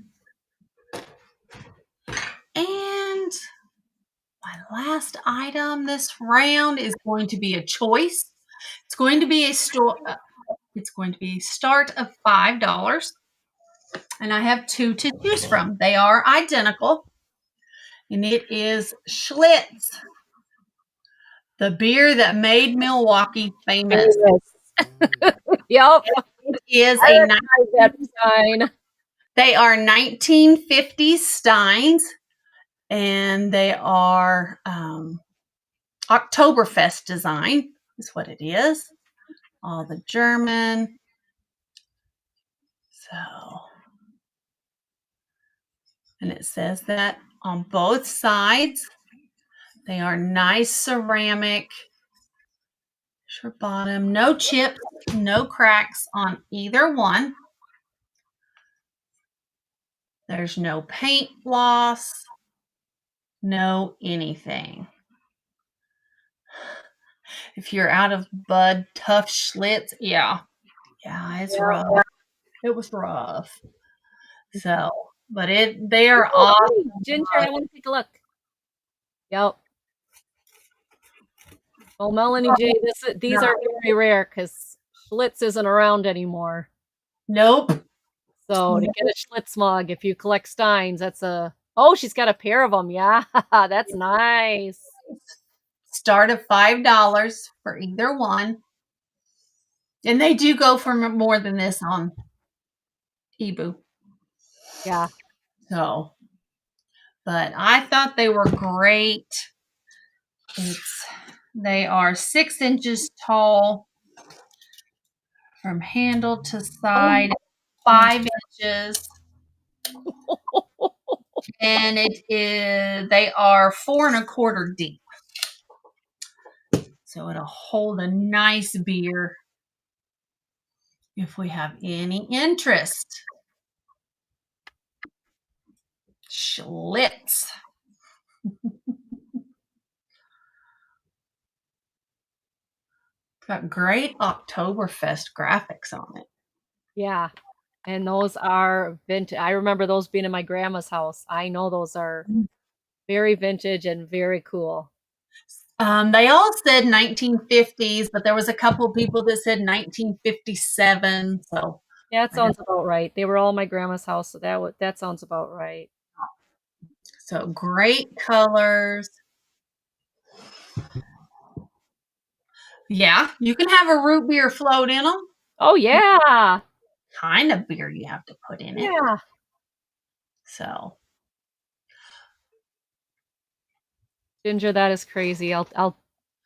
And my last item this round is going to be a choice. It's going to be a start of $5. And I have 2 to choose from. They are identical. And it is Schlitz, the beer that made Milwaukee famous.
Yep.
It is
that sign.
They are 1950s steins, and they are Oktoberfest design is what it is. All the German. So, and it says that on both sides. They are nice ceramic. Sure bottom. No chips, no cracks on either one. There's no paint loss. no anything. If you're out of bud, tough Schlitz, yeah, it's rough. It was rough. So, but they are
Oh,
awesome.
Ginger, I want to take a look. Yep. Well, Melanie J, these are very rare because Schlitz isn't around anymore.
Nope.
So to get a Schlitz mug, if you collect Steins, that's oh, she's got a pair of them. Yeah, that's nice.
Start at $5 for either one. And they do go for more than this on Ebu.
Yeah.
So, but I thought they were great. They are 6 inches tall from handle to side, 5 inches. And they are 4 1/4 deep. So it'll hold a nice beer if we have any interest. Schlitz. Got great Oktoberfest graphics on it.
Yeah. And those are vintage. I remember those being in my grandma's house. I know those are very vintage and very cool.
They all said 1950s, but there was a couple people that said 1957. So
yeah, that sounds about right. They were all in my grandma's house, so that sounds about right.
So great colors. Yeah, you can have a root beer float in them.
Oh yeah.
Kind of beer you have to put in it.
Yeah.
So
Ginger, that is crazy. I'll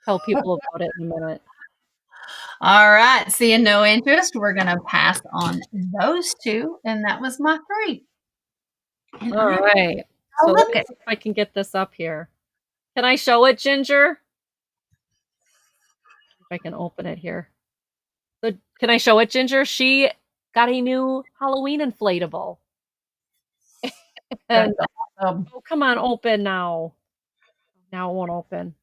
tell people about it in a minute.
all right, seeing no interest, we're gonna pass on those two, and that was my 3. And
All right. So
look
let's see if I can get this up here. Can I show it, Ginger? If I can open it here. So can I show it, Ginger? She got a new Halloween inflatable. And oh, come on, open now. Now it won't open.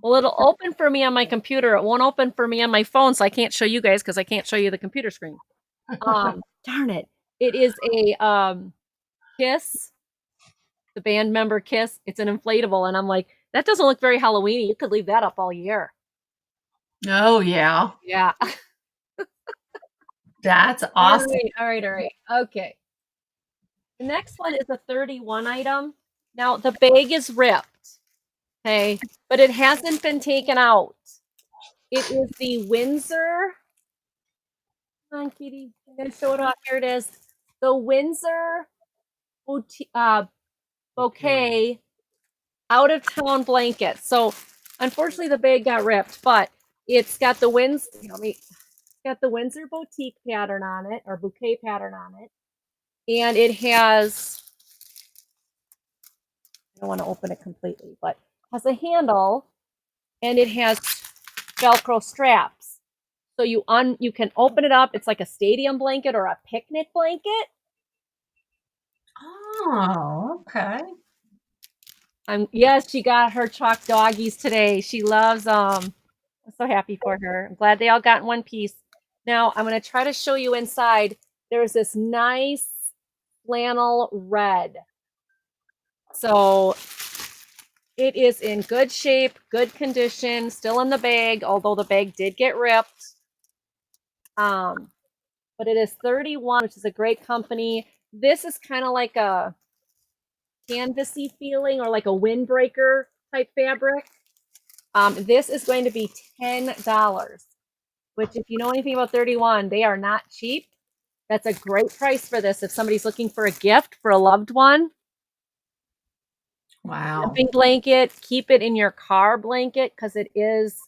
Well, it'll open for me on my computer. It won't open for me on my phone, so I can't show you guys because I can't show you the computer screen. Darn it. It is a Kiss, the band member Kiss. It's an inflatable, and I'm like, that doesn't look very Halloween-y. You could leave that up all year.
Oh yeah.
Yeah.
That's awesome.
All right. Okay. The next one is a 31 item. Now, the bag is ripped, okay, but it hasn't been taken out. It is the Windsor. Come on, Kitty. I'm going to show it off. Here it is. The Windsor Bouquet out of town blanket. So, unfortunately, the bag got ripped, but it's got the Windsor boutique pattern on it, or bouquet pattern on it. And it has, I don't want to open it completely, but it has a handle and it has Velcro straps. So you can open it up. It's like a stadium blanket or a picnic blanket.
Oh, okay.
Yes, she got her chalk doggies today. She loves them. I'm so happy for her. I'm glad they all got in one piece. Now I'm going to try to show you inside. There's this nice flannel red. So it is in good shape, good condition, still in the bag, although the bag did get ripped. But it is 31, which is a great company. This is kind of like a canvasy feeling or like a windbreaker type fabric. This is going to be $10, which if you know anything about 31, they are not cheap. That's a great price for this if somebody's looking for a gift for a loved one.
Wow.
Camping blanket, keep it in your car blanket because it is,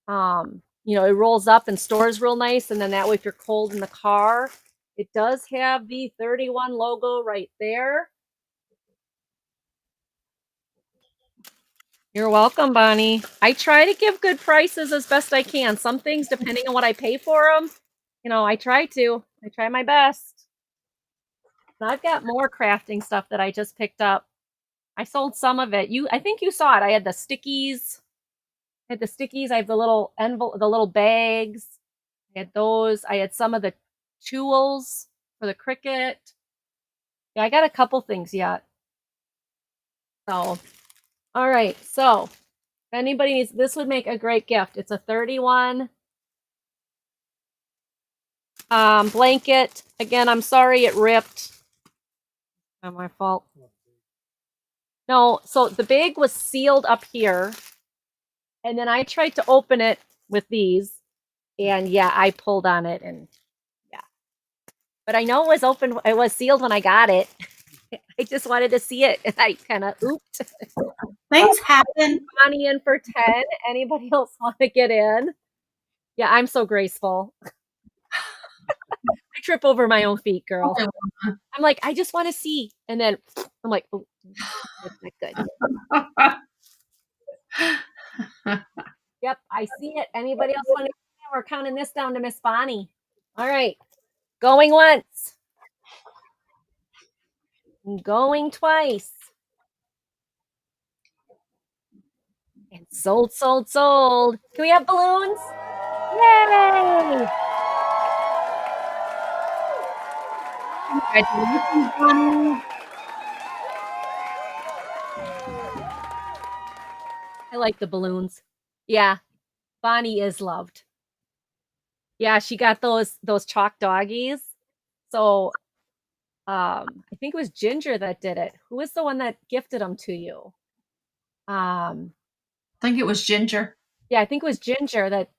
it rolls up and stores real nice. And then that way, if you're cold in the car, it does have the 31 logo right there. You're welcome, Bonnie. I try to give good prices as best I can. Some things, depending on what I pay for them, I try my best. And I've got more crafting stuff that I just picked up. I sold some of it. I think you saw it. I had the stickies. I have the little envelope, the little bags. I had those. I had some of the tools for the Cricut. Yeah, I got a couple things yet. So, all right. So, if anybody needs, this would make a great gift. It's a 31 blanket. Again, I'm sorry it ripped. Not my fault. No, so the bag was sealed up here. And then I tried to open it with these. And yeah, I pulled on it and yeah. But I know it was open, it was sealed when I got it. I just wanted to see it and I kind of ooped.
Things happen.
Money in for 10. Anybody else want to get in? Yeah, I'm so graceful. I trip over my own feet, girl. I'm like, I just want to see. And then I'm like, oh, that's not good. Yep, I see it. Anybody else want to? We're counting this down to Miss Bonnie. All right. Going once. Going twice. And sold, sold, sold. Can we have balloons? Yay! Congratulations, Bonnie. I like the balloons. Yeah, Bonnie is loved. Yeah, she got those chalk doggies. So I think it was Ginger that did it. Who was the one that gifted them to you?
I think it was Ginger.
Yeah, I think it was Ginger that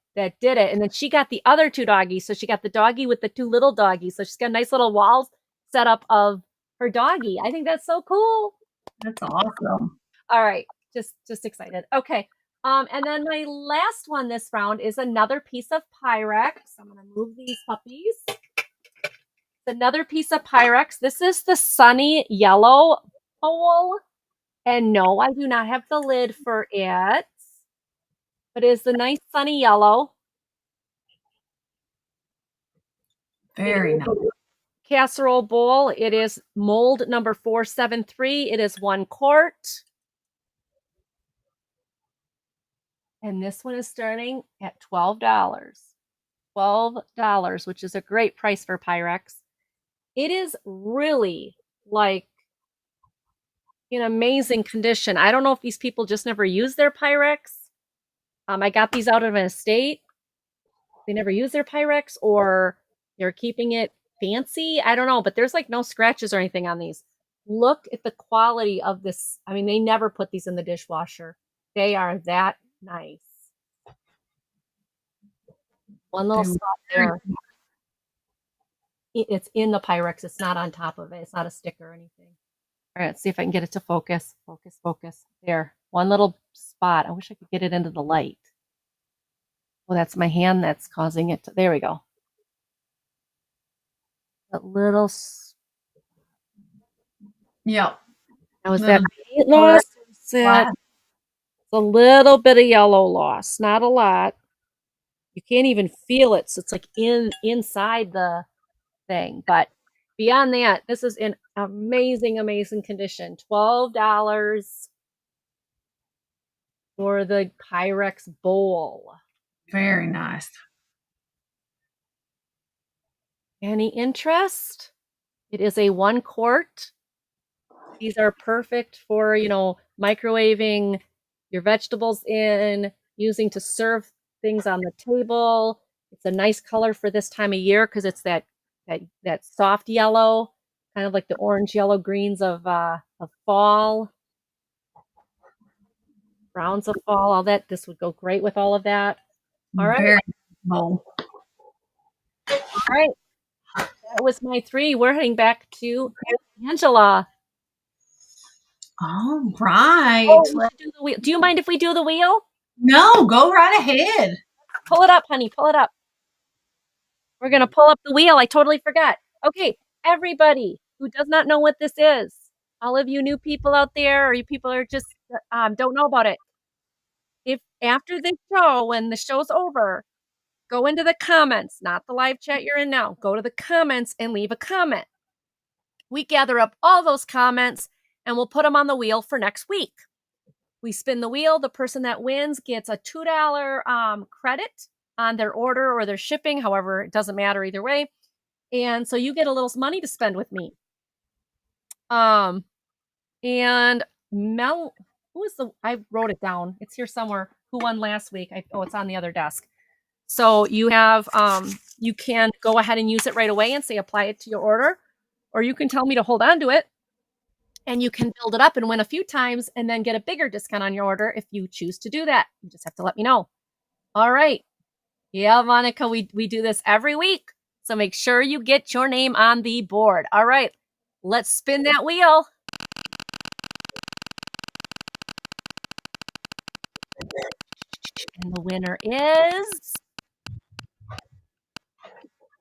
did it. And then she got the other two doggies. So she got the doggie with the two little doggies. So she's got a nice little wall set up of her doggie. I think that's so cool.
That's awesome.
All right. Just excited. Okay. And then my last one this round is another piece of Pyrex. I'm gonna move these puppies. Another piece of Pyrex. This is the Sunny Yellow bowl. And no, I do not have the lid for it. But it is the nice Sunny Yellow.
Very nice.
Casserole bowl. It is mold number 473. It is 1 quart. And this one is starting at $12. $12, which is a great price for Pyrex. It is really like in amazing condition. I don't know if these people just never use their Pyrex. I got these out of an estate. They never use their Pyrex or they're keeping it fancy. I don't know, but there's like no scratches or anything on these. Look at the quality of this. I mean, they never put these in the dishwasher. They are that nice. One little spot there. It's in the Pyrex. It's not on top of it. It's not a stick or anything. All right, let's see if I can get it to focus. Focus, focus. There. One little spot. I wish I could get it into the light. Well, that's my hand that's causing it to. There we go. That little.
Yep.
Now, is that paint loss? It's a little bit of yellow loss. Not a lot. You can't even feel it. So it's like inside the thing. But beyond that, this is in amazing, amazing condition. $12 for the Pyrex bowl.
Very nice.
Any interest? It is a 1 quart. These are perfect for, microwaving your vegetables in, using to serve things on the table. It's a nice color for this time of year because it's that soft yellow, kind of like the orange, yellow, greens of fall, browns of fall, all that. This would go great with all of that. All right.
Very cool.
All right. That was my 3. We're heading back to Angela.
All right.
Oh, do you mind if we do the wheel?
No, go right ahead.
Pull it up, honey. Pull it up. We're going to pull up the wheel. I totally forgot. Okay, everybody who does not know what this is, all of you new people out there, or you people are just don't know about it. If after this show, when the show's over, go into the comments, not the live chat you're in now. Go to the comments and leave a comment. we gather up all those comments and we'll put them on the wheel for next week. We spin the wheel. The person that wins gets a $2 credit on their order or their shipping. However, it doesn't matter either way. And so you get a little money to spend with me. And Mel, I wrote it down. It's here somewhere. Who won last week? It's on the other desk. So you have, you can go ahead and use it right away and say, apply it to your order, or you can tell me to hold on to it and you can build it up and win a few times and then get a bigger discount on your order if you choose to do that. You just have to let me know. All right. Yeah, Monica, we do this every week. So make sure you get your name on the board. All right. Let's spin that wheel. And the winner is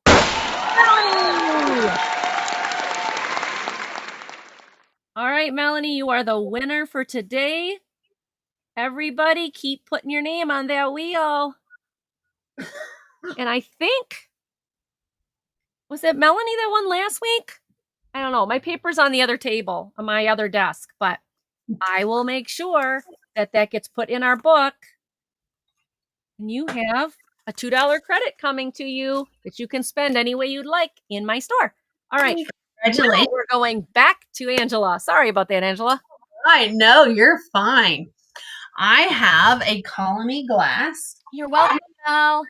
Melanie. All right, Melanie, you are the winner for today. Everybody keep putting your name on that wheel. And I think, was it Melanie that won last week? I don't know. My paper's on the other table, on my other desk, but I will make sure that gets put in our book. And you have a $2 credit coming to you that you can spend any way you'd like in my store. All right.
Congratulations.
Now we're going back to Angela. Sorry about that, Angela.
I know, you're fine. I have a Colony glass.
You're welcome, Mel.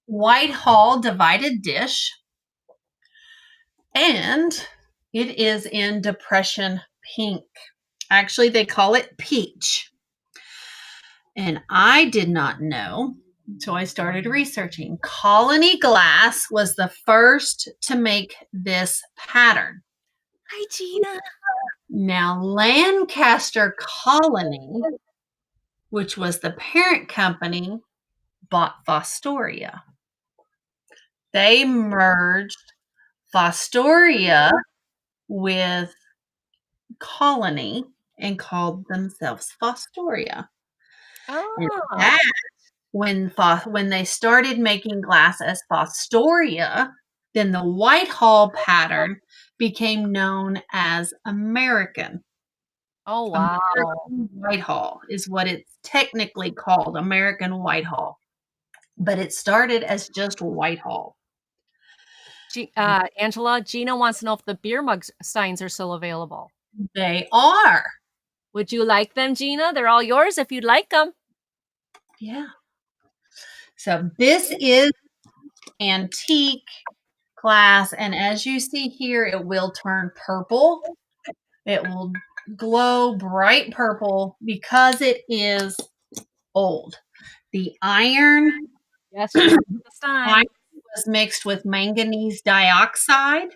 Whitehall divided dish. And it is in depression pink. Actually, they call it peach. And I did not know until I started researching. Colony glass was the first to make this pattern.
Hi, Gina.
Now, Lancaster Colony, which was the parent company, bought Fostoria. They merged Fostoria with Colony and called themselves Fostoria. And that, when they started making glass as Fostoria, then the Whitehall pattern became known as American.
Oh, wow.
American Whitehall is what it's technically called, American Whitehall. But it started as just Whitehall.
Angela, Gina wants to know if the beer mug steins are still available.
They are.
Would you like them, Gina? They're all yours if you'd like them.
Yeah. So this is antique glass, and as you see here, it will turn purple. It will glow bright purple because it is old. The iron,
yes,
iron was mixed with manganese dioxide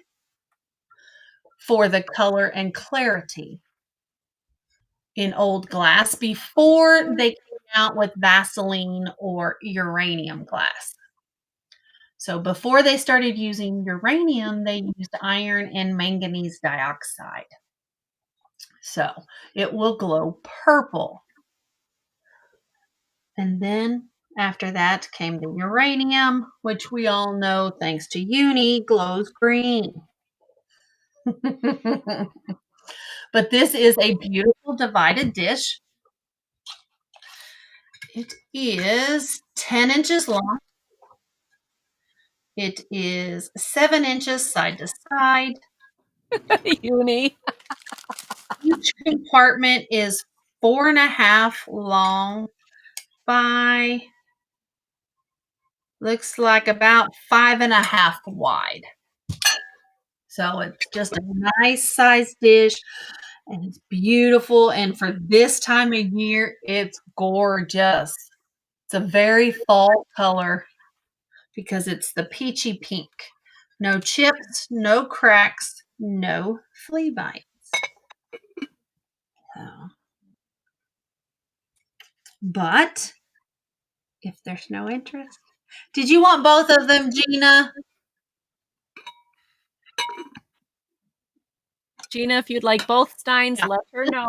for the color and clarity in old glass before they came out with Vaseline or uranium glass. So before they started using uranium, they used iron and manganese dioxide. So it will glow purple. And then after that came the uranium, which we all know, thanks to uni, glows green. But this is a beautiful divided dish. It is 10 inches long. It is 7 inches side to side.
Uni.
Each compartment is 4.5 long by, looks like about 5.5 wide. So it's just a nice sized dish and it's beautiful. And for this time of year, it's gorgeous. It's a very fall color because it's the peachy pink. No chips, no cracks, no flea bites. But if there's no interest, did you want both of them, Gina?
Gina, if you'd like both steins, let her know.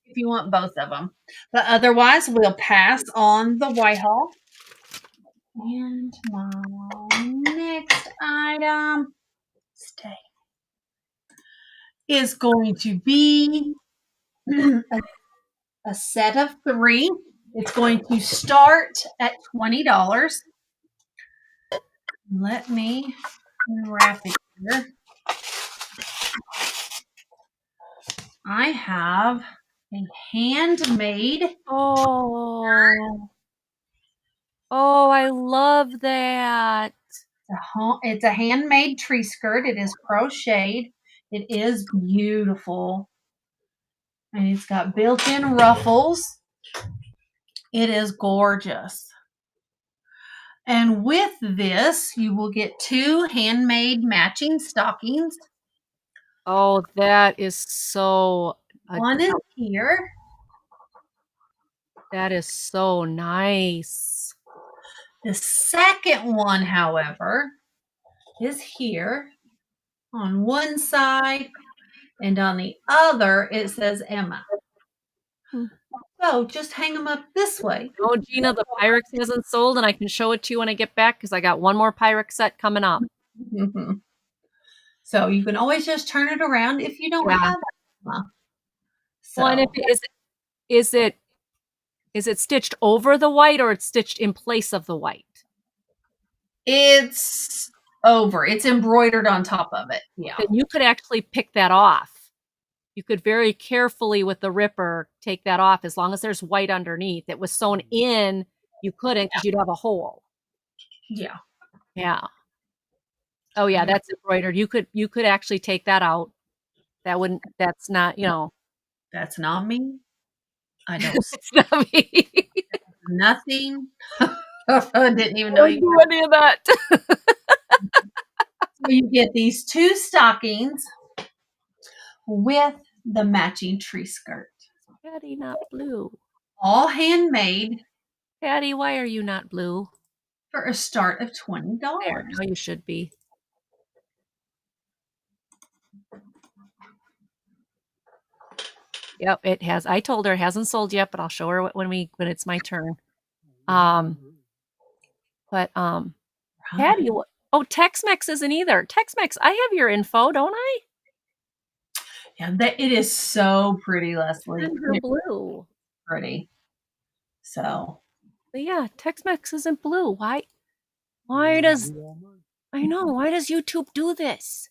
If you want both of them. But otherwise, we'll pass on the Whitehall. And my next item, stay. is going to be a set of 3. It's going to start at $20. Let me unwrap it here. I have a handmade.
Oh. Oh, I love that.
It's a handmade tree skirt. It is crocheted. It is beautiful. And it's got built-in ruffles. It is gorgeous. And with this, you will get 2 handmade matching stockings.
Oh, that is so
One is here.
that is so nice.
The second one, however, is here on one side, and on the other, it says Emma. So just hang them up this way.
Oh, Gina, the Pyrex hasn't sold, and I can show it to you when I get back because I got one more Pyrex set coming up.
So you can always just turn it around if you don't have Emma. So,
well, and if is it stitched over the white or it's stitched in place of the white?
it's over. It's embroidered on top of it. Yeah.
Then you could actually pick that off. You could very carefully with the ripper take that off as long as there's white underneath. It was sewn in, you couldn't because you'd have a hole.
Yeah.
Yeah. Oh yeah, that's embroidered. You could actually take that out. That's not,
That's not me. I don't
it's not me.
nothing. I didn't even know
Don't
you
do any of that.
So you get these 2 stockings with the matching tree skirt.
Patty, not blue.
All handmade
Patty, why are you not blue?
for a start of $20.
There, now you should be. Yep, it has. I told her it hasn't sold yet, but I'll show her when it's my turn. Patty, oh, Tex-Mex isn't either. Tex-Mex, I have your info, don't I?
Yeah, it is so pretty, Leslie.
And her blue.
Pretty. So.
But yeah, Tex-Mex isn't blue. Why does YouTube do this?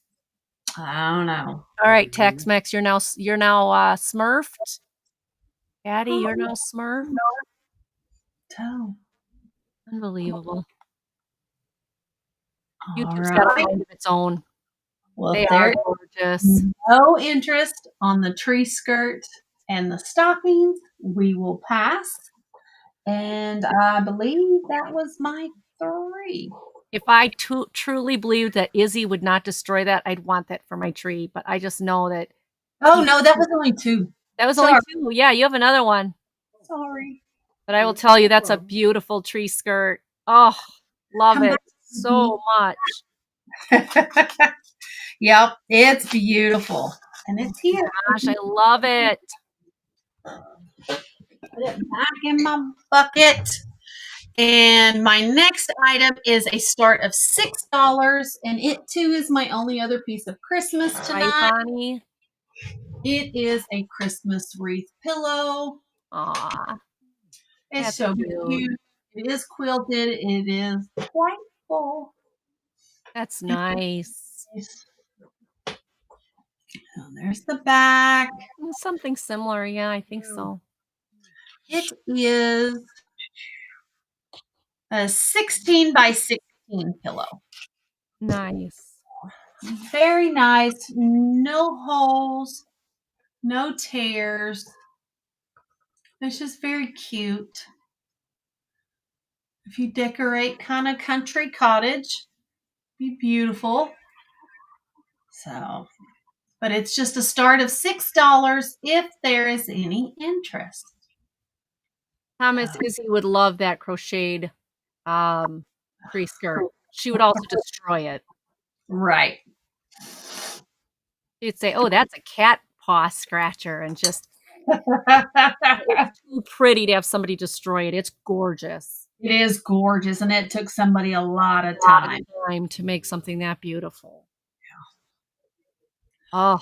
I don't know.
All right, Tex-Mex, you're now smurfed. Patty, you're now smurfed.
Oh.
Unbelievable.
YouTube's
got a mind of its own.
Well,
they are gorgeous.
No interest on the tree skirt and the stockings. We will pass. And I believe that was my 3.
If I truly believed that Izzy would not destroy that, I'd want that for my tree. But I just know that.
Oh, no, that was only 2.
That was only 2. Yeah, you have another one.
Sorry.
But I will tell you, that's a beautiful tree skirt. Oh, love it so much.
Yep, it's beautiful. And it's here.
Gosh, I love it.
Put it back in my bucket. And my next item is a start of $6, and it too is my only other piece of Christmas tonight.
Hi, Bonnie.
It is a Christmas wreath pillow.
Aw.
It's so cute. It is quilted. It is quite full.
That's nice.
Oh, there's the back.
Something similar. Yeah, I think so.
It is a 16 by 16 pillow.
Nice.
Very nice. No holes, no tears. It's just very cute. If you decorate kind of country cottage, be beautiful. So, but it's just a start of $6 if there is any interest.
Thomas Izzy would love that crocheted tree skirt. She would also destroy it.
Right.
She'd say, "Oh, that's a cat paw scratcher," and just it's too pretty to have somebody destroy it. It's gorgeous.
It is gorgeous, and it took somebody a lot of time
to make something that beautiful. Yeah. Oh,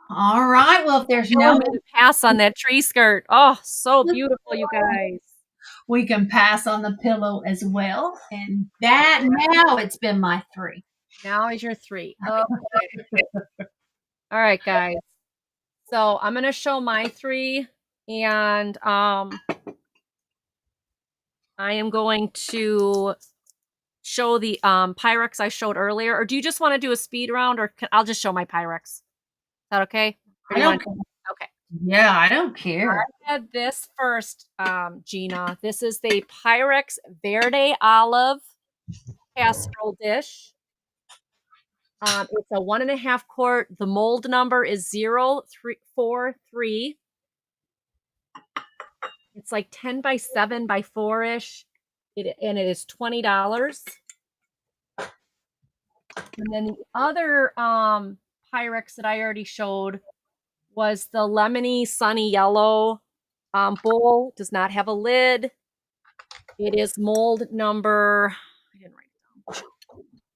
All right. Well, if there's
Killing
no,
me to pass on that tree skirt. Oh, so beautiful, you guys.
we can pass on the pillow as well. And that now it's been my 3.
Now is your 3. Okay. All right, guys. So I'm gonna show my 3, and I am going to show the Pyrex I showed earlier. Or do you just want to do a speed round, or I'll just show my Pyrex? Is that okay? Or do you want to? Okay.
Yeah, I don't care.
I had this first, Gina. This is the Pyrex Verde Olive casserole dish. It's a 1.5 quart. The mold number is 0343. It's like 10 by 7 by 4-ish. And it is $20. And then the other Pyrex that I already showed was the lemony sunny yellow bowl. Does not have a lid. It is mold number, I didn't write it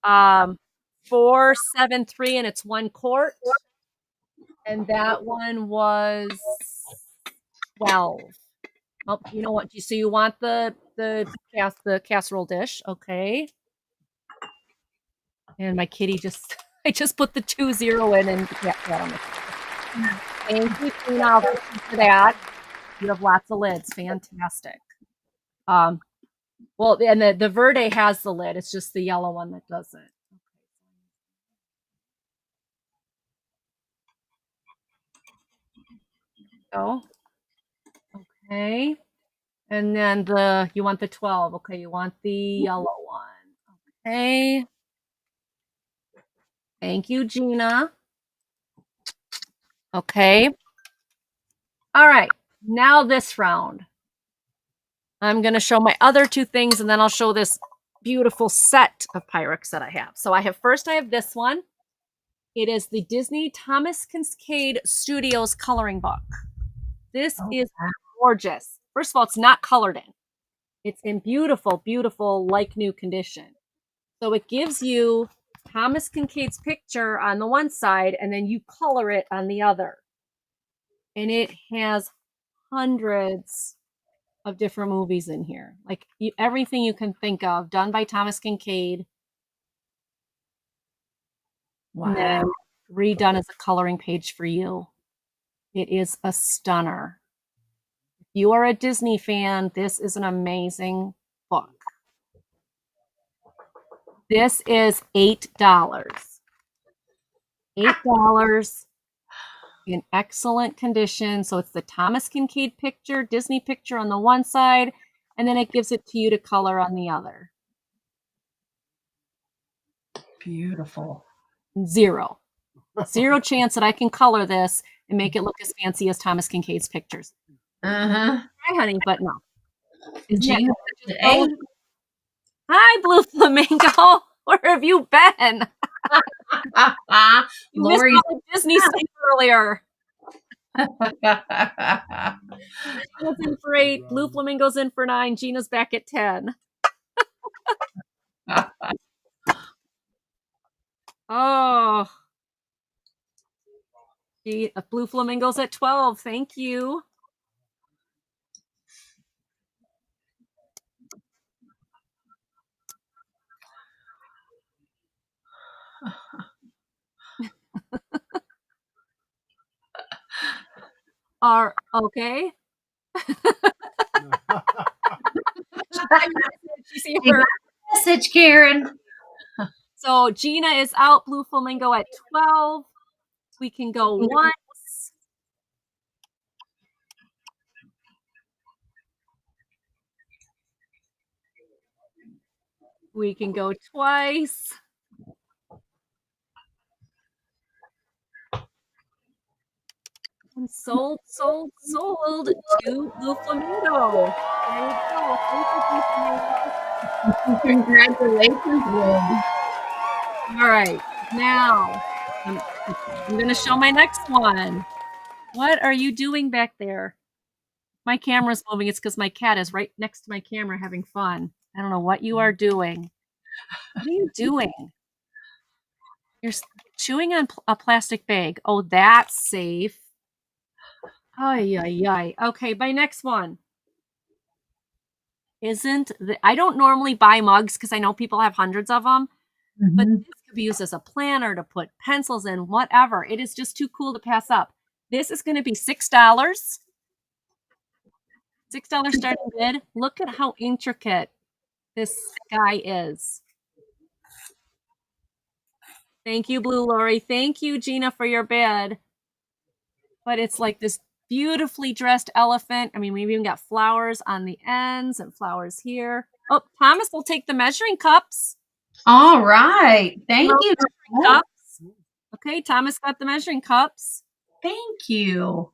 down. 473, and it's 1 quart. And that one was 12. Oh, you know what? So you want the casserole dish, okay? And my kitty just I just put the 20 in and yeah, that on the thank you, Tina, for that. You have lots of lids. Fantastic. Well, and the Verde has the lid. It's just the yellow one that doesn't. Oh, okay. And then you want the 12. Okay, you want the yellow one. Okay. Thank you, Gina. Okay. All right. Now this round. I'm going to show my other 2 things, and then I'll show this beautiful set of Pyrex that I have. So I have this one. It is the Disney Thomas Kincaid Studios coloring book. This is gorgeous. First of all, it's not colored in. It's in beautiful, beautiful, like new condition. So it gives you Thomas Kincaid's picture on the one side, and then you color it on the other. And it has hundreds of different movies in here. Like everything you can think of, done by Thomas Kincaid.
Wow.
And then redone as a coloring page for you. It is a stunner. If you are a Disney fan, this is an amazing book. This is $8. $8 in excellent condition. So it's the Thomas Kincaid picture, Disney picture on the one side, and then it gives it to you to color on the other.
Beautiful.
Zero chance that I can color this and make it look as fancy as Thomas Kincaid's pictures. Hi, honey, but no.
Gina,
hi, Blue Flamingo. Where have you been? You missed all the Disney stuff earlier. Gina's in for 8. Blue Flamingo's in for 9. Gina's back at 10. Oh. Blue Flamingo's at 12. Thank you. Okay.
Message, Karen.
So Gina is out. Blue Flamingo at 12. We can go once. We can go twice. And sold to Blue Flamingo. There you go.
Congratulations, Lynn.
All right. Now, I'm going to show my next one. What are you doing back there? My camera's moving. It's because my cat is right next to my camera having fun. I don't know what you are doing. What are you doing? You're chewing on a plastic bag. Oh, that's safe. Ay, ay, ay. Okay, my next one. I don't normally buy mugs because I know people have hundreds of them, but
Mhm.
this could be used as a planner to put pencils in, whatever. It is just too cool to pass up. This is going to be $6. $6 starting bid. Look at how intricate this guy is. Thank you, Blue Lori. Thank you, Gina, for your bid. But it's like this beautifully dressed elephant. I mean, we've even got flowers on the ends and flowers here. Oh, Thomas will take the measuring cups.
All right. Thank you.
Cups. Okay, Thomas got the measuring cups.
Thank you.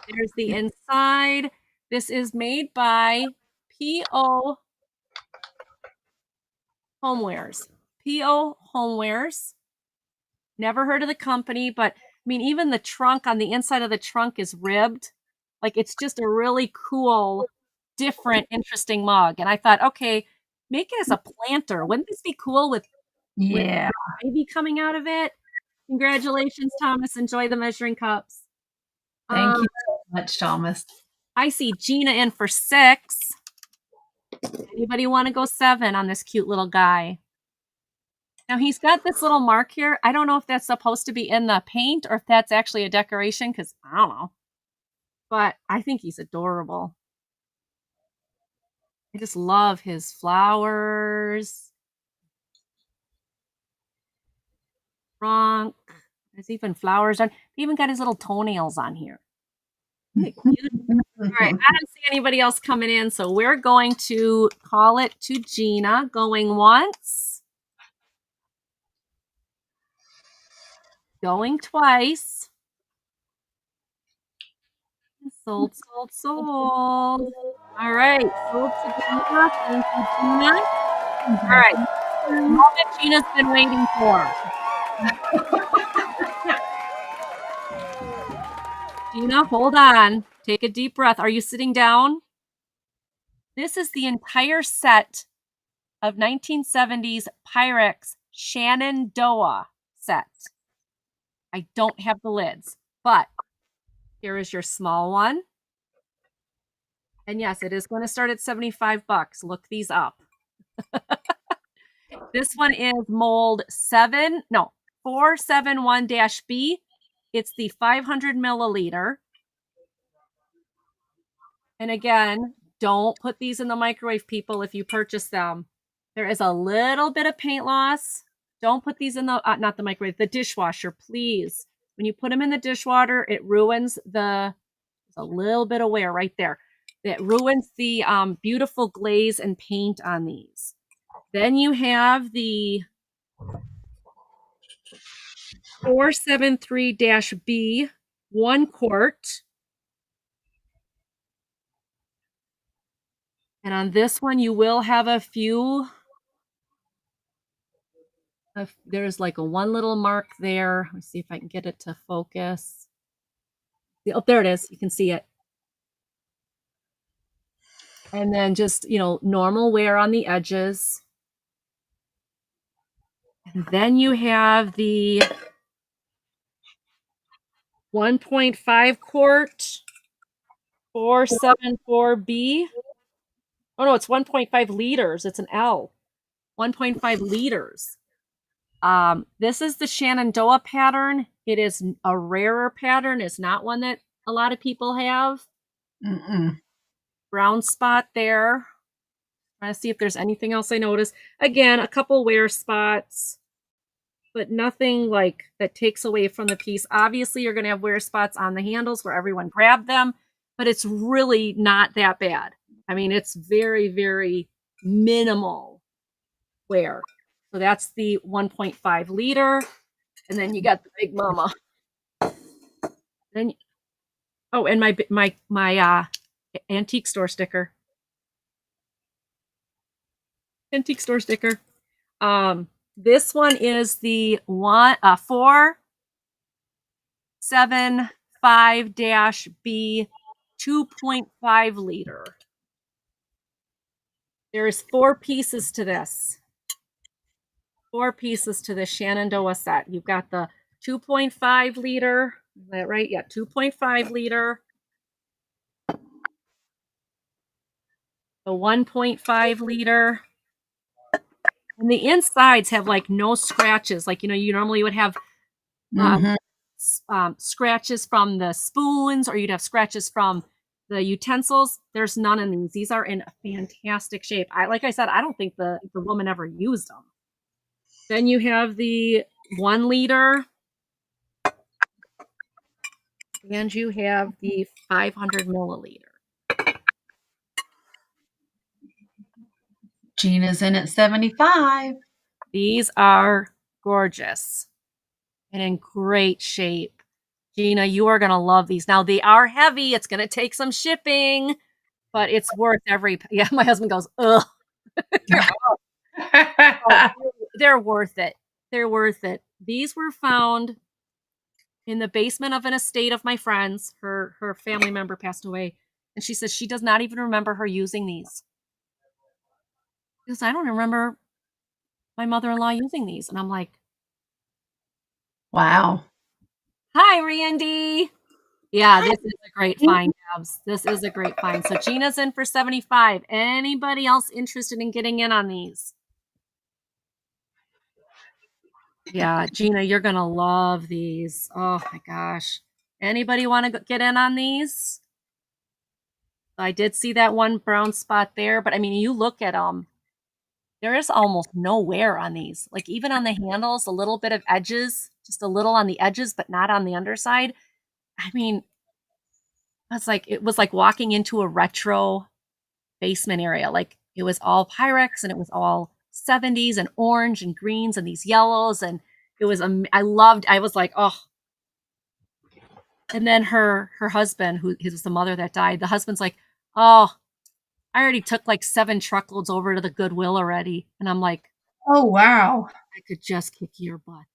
There's the inside. This is made by P.O. Homewares. P.O. Homewares. Never heard of the company, but I mean, even the trunk on the inside of the trunk is ribbed. Like it's just a really cool, different, interesting mug. And I thought, okay, make it as a planter. Wouldn't this be cool with
Yeah.
ivy coming out of it? Congratulations, Thomas. Enjoy the measuring cups.
Thank you so much, Thomas.
I see Gina in for 6. Anybody want to go 7 on this cute little guy? Now he's got this little mark here. I don't know if that's supposed to be in the paint or if that's actually a decoration because I don't know. But I think he's adorable. I just love his flowers. Trunk. There's even flowers on. He even got his little toenails on here. All right, I don't see anybody else coming in, so we're going to call it to Gina. Going once. Going twice. Sold, sold, sold. All right, sold to Gina. Thank you, Gina. All right, the moment Gina's been waiting for. Gina, hold on. Take a deep breath. Are you sitting down? This is the entire set of 1970s Pyrex Shenandoah set. I don't have the lids, but here is your small one. And yes, it is going to start at $75. Look these up. This one is mold 471-B. It's the 500 milliliter. And again, don't put these in the microwave, people, if you purchase them. There is a little bit of paint loss. Don't put these in the, not the microwave, the dishwasher, please. When you put them in the dishwater, it ruins there's a little bit of wear right there. It ruins the beautiful glaze and paint on these. Then you have the 473-B, 1 quart. And on this one, you will have a few. There's like one little mark there. Let's see if I can get it to focus. Oh, there it is. You can see it. And then just, normal wear on the edges. And then you have the 1.5 quart 474-B. Oh, no, it's 1.5 liters. It's an L. 1.5 liters. This is the Shenandoah pattern. It is a rarer pattern. It's not one that a lot of people have. Brown spot there. Trying to see if there's anything else I noticed. Again, a couple wear spots, but nothing like that takes away from the piece. Obviously, you're going to have wear spots on the handles where everyone grabbed them, but it's really not that bad. I mean, it's very, very minimal wear. So that's the 1.5 liter. And then you got the Big Mama. Then, and my antique store sticker. Antique store sticker. This one is the 475-B 2.5 liter. There's 4 pieces to this. 4 pieces to the Shenandoah set. You've got the 2.5 liter. Is that right? Yeah, 2.5 liter. The 1.5 liter. And the insides have like no scratches. Like, you normally would have
Mhm.
scratches from the spoons, or you'd have scratches from the utensils. There's none in these. These are in fantastic shape. Like I said, I don't think the woman ever used them. Then you have the 1 liter, and you have the 500 milliliter.
Gina's in at 75.
These are gorgeous and in great shape. Gina, you are going to love these. Now, they are heavy. It's going to take some shipping, but it's worth every. Yeah, my husband goes, ugh. Oh, they're worth it. They're worth it. These were found in the basement of an estate of my friend's. Her family member passed away, and she says she does not even remember her using these. Because I don't remember my mother-in-law using these. And I'm like,
Wow.
hi, Randy. Yeah, this is a great find, Debs. This is a great find. So Gina's in for 75. Anybody else interested in getting in on these? Yeah, Gina, you're going to love these. Oh my gosh. Anybody want to get in on these? I did see that one brown spot there, but I mean, you look at them, there is almost no wear on these. Like even on the handles, a little bit of edges, just a little on the edges, but not on the underside. I mean, it was like walking into a retro basement area. Like it was all Pyrex and it was all 70s and orange and greens and these yellows. And it was, I was like, oh. And then her husband, who was the mother that died, the husband's like, oh, I already took like 7 truckloads over to the Goodwill already. And I'm like,
Oh, wow.
I could just kick your butt,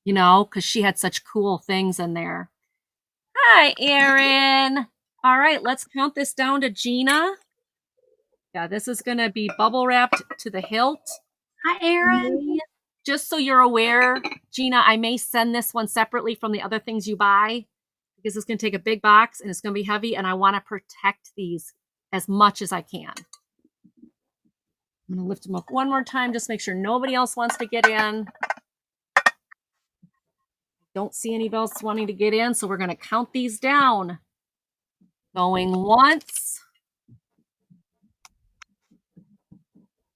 because she had such cool things in there. Hi, Erin. All right, let's count this down to Gina. Yeah, this is going to be bubble wrapped to the hilt.
Hi, Erin.
Just so you're aware, Gina, I may send this one separately from the other things you buy because it's going to take a big box and it's going to be heavy, and I want to protect these as much as I can. I'm going to lift them up one more time, just make sure nobody else wants to get in. Don't see anybody else wanting to get in, so we're going to count these down. Going once.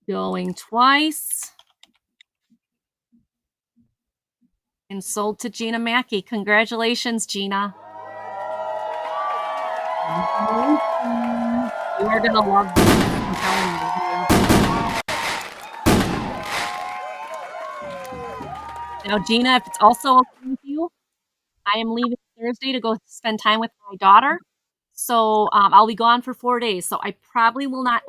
Going twice. And sold to Gina Mackey. Congratulations, Gina. You are going to love this. I'm telling you. Now, Gina, if it's also okay with you, I am leaving Thursday to go spend time with my daughter. So I'll be gone for 4 days. So I probably will not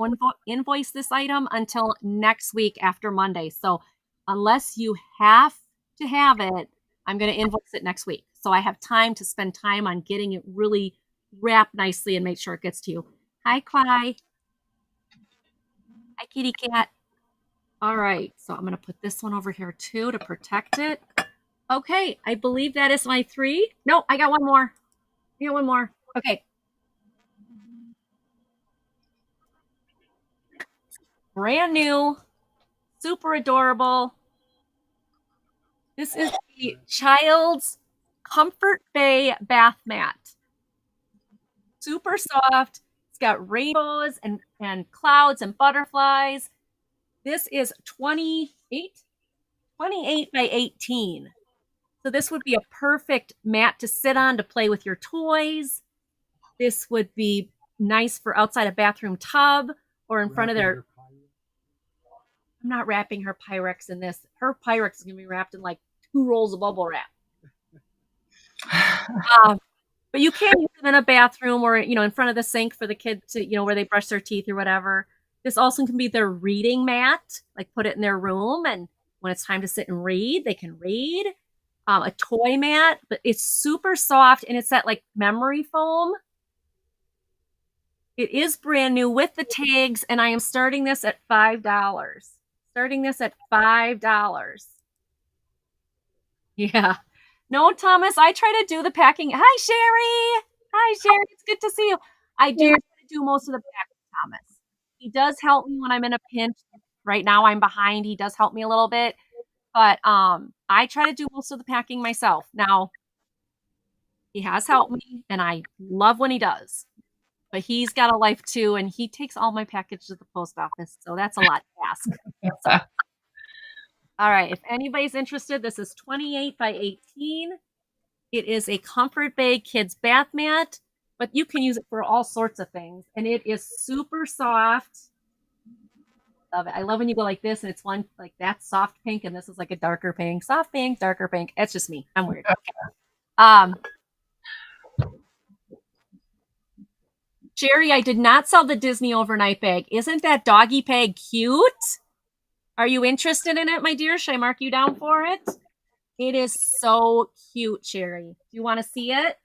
invoice this item until next week after Monday. So unless you have to have it, I'm going to invoice it next week. So I have time to spend time on getting it really wrapped nicely and make sure it gets to you. Hi, Cly. Hi, kitty cat. All right. So I'm going to put this one over here too to protect it. Okay. I believe that is my 3. No, I got one more. I got one more. Okay. Brand new, super adorable. This is the Child's Comfort Bay bath mat. Super soft. It's got rainbows and clouds and butterflies. This is 28 by 18. So this would be a perfect mat to sit on to play with your toys. This would be nice for outside a bathroom tub or in front of their. I'm not wrapping her Pyrex in this. Her Pyrex is going to be wrapped in like 2 rolls of bubble wrap. But you can use them in a bathroom or, in front of the sink for the kids to, where they brush their teeth or whatever. This also can be their reading mat, like put it in their room. And when it's time to sit and read, they can read. A toy mat, but it's super soft and it's that like memory foam. It is brand new with the tags, and I am starting this at $5. Starting this at $5. Yeah. No, Thomas, I try to do the packing. Hi, Sherry. Hi, Sherry. It's good to see you. I do try to do most of the packing, Thomas. He does help me when I'm in a pinch. Right now I'm behind. He does help me a little bit. But I try to do most of the packing myself. Now, he has helped me, and I love when he does. But he's got a life too, and he takes all my packages to the post office, so that's a lot to ask. So, all right, if anybody's interested, this is 28 by 18. It is a comfort bag kids bath mat, but you can use it for all sorts of things, and it is super soft. Love it. I love when you go like this, and it's one like that's soft pink, and this is like a darker pink, soft pink, darker pink. It's just me. I'm weird. Okay. Jerry, I did not sell the Disney overnight bag. Isn't that doggy bag cute? Are you interested in it, my dear? Should I mark you down for it? It is so cute, Sherry. Do you want to see it?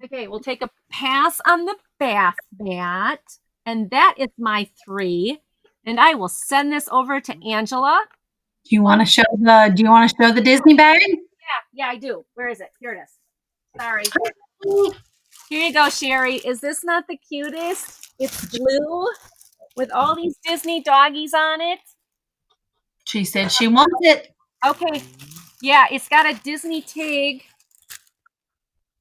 Okay, we'll take a pass on the bath mat. And that is my 3. And I will send this over to Angela.
Do you want to show the Disney bag?
Yeah, I do. Where is it? Here it is. Sorry. Here you go, Sherry. Is this not the cutest? It's blue with all these Disney doggies on it.
She said she wants it.
Okay. Yeah, it's got a Disney tag.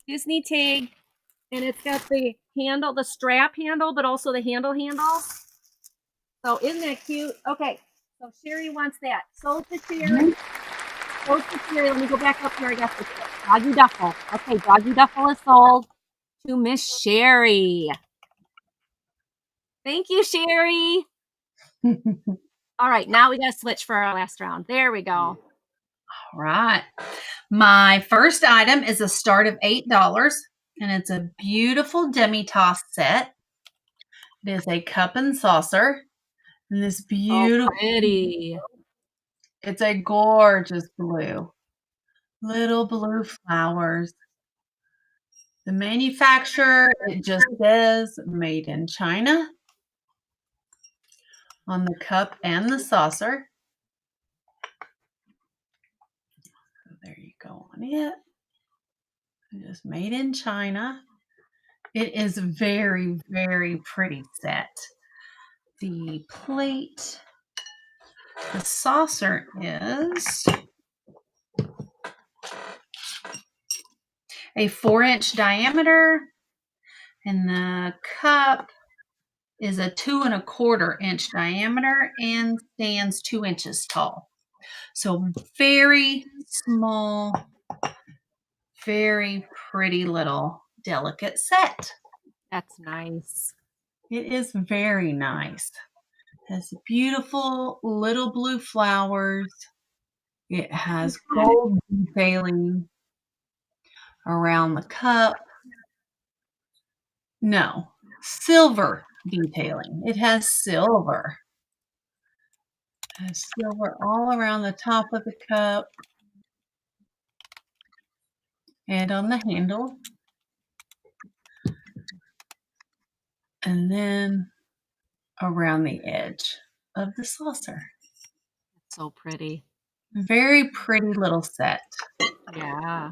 And it's got the handle, the strap handle, but also the handle. So isn't that cute? Okay. So Sherry wants that. So to Sherry. Let me go back up here. I got the doggy duffel. Okay, doggy duffel is sold to Miss Sherry. Thank you, Sherry. All right, now we got to switch for our last round. There we go.
All right. My first item is a start of $8, and it's a beautiful demi-tasse set. It is a cup and saucer, and this beautiful,
pretty.
It's a gorgeous blue, little blue flowers. The manufacturer, it just says made in China on the cup and the saucer. So there you go on it. Just made in China. It is very, very pretty set. The plate, the saucer is a 4-inch diameter, and the cup is a 2¼ inch diameter and stands 2 inches tall. So very small, very pretty little delicate set.
That's nice.
It is very nice. It has beautiful little blue flowers. It has gold detailing around the cup. No, silver detailing. It has silver. It has silver all around the top of the cup and on the handle. And then around the edge of the saucer.
So pretty.
Very pretty little set.
Yeah.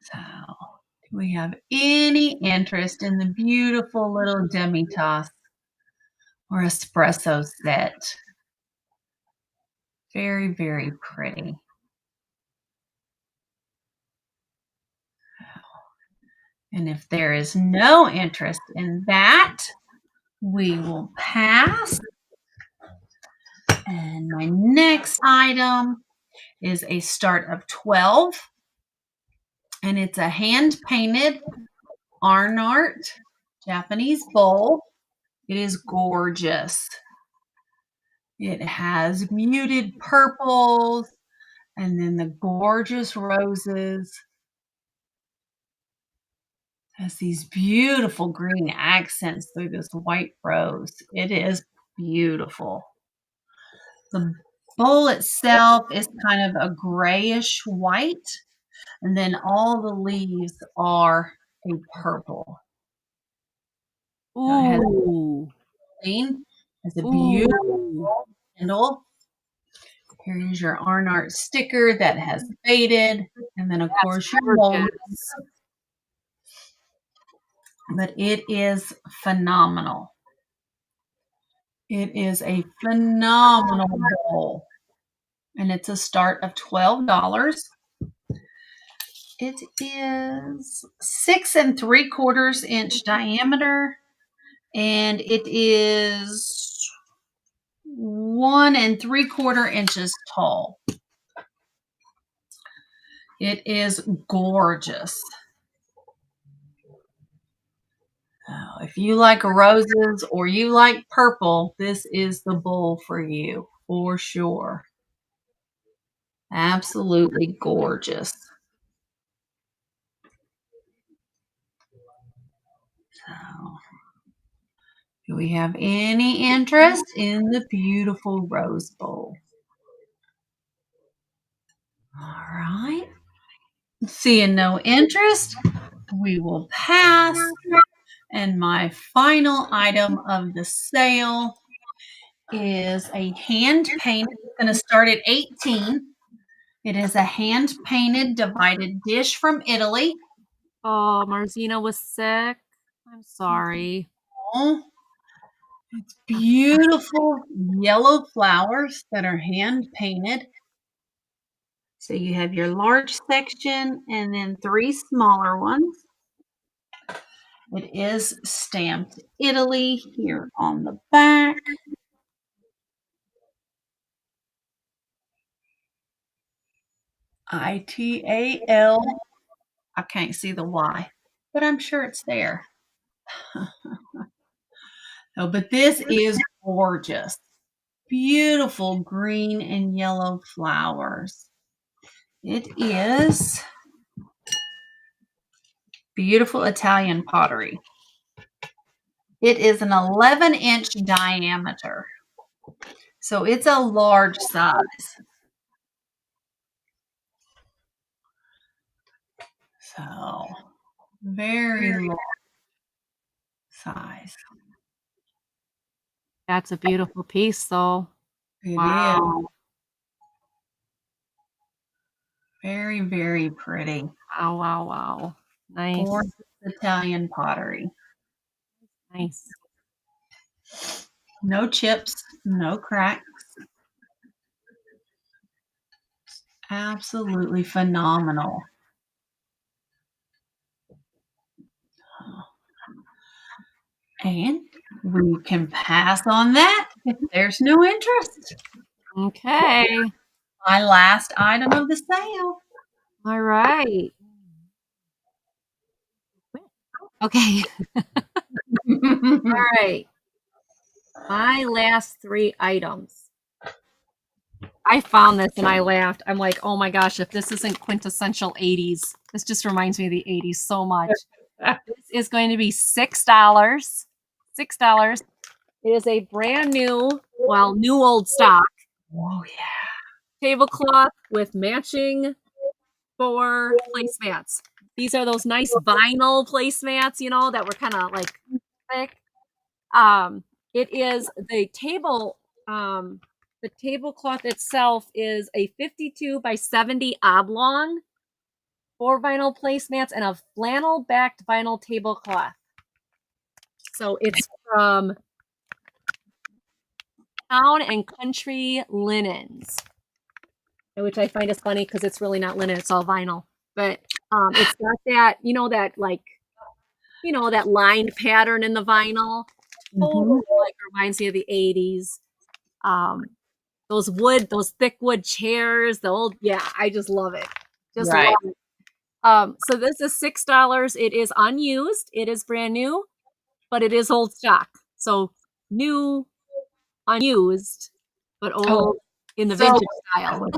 So, do we have any interest in the beautiful little demi-tasse or espresso set? Very, very pretty. And if there is no interest in that, we will pass. And my next item is a start of 12. And it's a hand-painted iron art Japanese bowl. It is gorgeous. It has muted purples and then the gorgeous roses. It has these beautiful green accents through this white rose. It is beautiful. The bowl itself is kind of a grayish white, and then all the leaves are a purple.
Ooh.
Has a beautiful
Ooh.
handle. Here's your Arnart sticker that has faded. And then, of
That's
course, your mold.
gorgeous.
But it is phenomenal. It is a phenomenal bowl. And it's a start of $12. It is 6 3/4 inch diameter, and it is 1 3/4 inches tall. It is gorgeous. Oh, if you like roses or you like purple, this is the bowl for you, for sure. Absolutely gorgeous. So, do we have any interest in the beautiful rose bowl? All right. Seeing no interest, we will pass. And my final item of the sale is a hand painted. It's going to start at 18. It is a hand painted divided dish from Italy.
Oh, Marzina was sick. I'm sorry.
Oh, it's beautiful yellow flowers that are hand painted. So you have your large section and then 3 smaller ones. It is stamped Italy here on the back. ITAL. I can't see the Y, but I'm sure it's there. Oh, but this is gorgeous. Beautiful green and yellow flowers. It is beautiful Italian pottery. It is an 11-inch diameter. So it's a large size. So very large size.
That's a beautiful piece, though.
It is
Wow.
very, very pretty.
Wow, wow, wow. Nice.
Gorgeous Italian pottery.
Nice.
No chips, no cracks. Absolutely phenomenal. And we can pass on that if there's no interest.
Okay.
My last item of the sale.
All right. Okay. All right. My last 3 items. I found this and I laughed. I'm like, oh my gosh, if this isn't quintessential 80s, this just reminds me of the 80s so much. This is going to be $6. $6. It is a brand new, well, new old stock
Oh, yeah.
tablecloth with matching 4 placemats. These are those nice vinyl placemats, you know, that were kind of like thick. It is the tablecloth itself is a 52 by 70 oblong, 4 vinyl placemats, and a flannel backed vinyl tablecloth. So it's from Town and Country Linens, which I find is funny because it's really not linen, it's all vinyl. But it's got that, that lined pattern in the vinyl. Totally like reminds me of the 80s. Those thick wood chairs, I just love it. Just
Right.
love it. So this is $6. It is unused. It is brand new, but it is old stock. So new, unused, but old in the vintage style.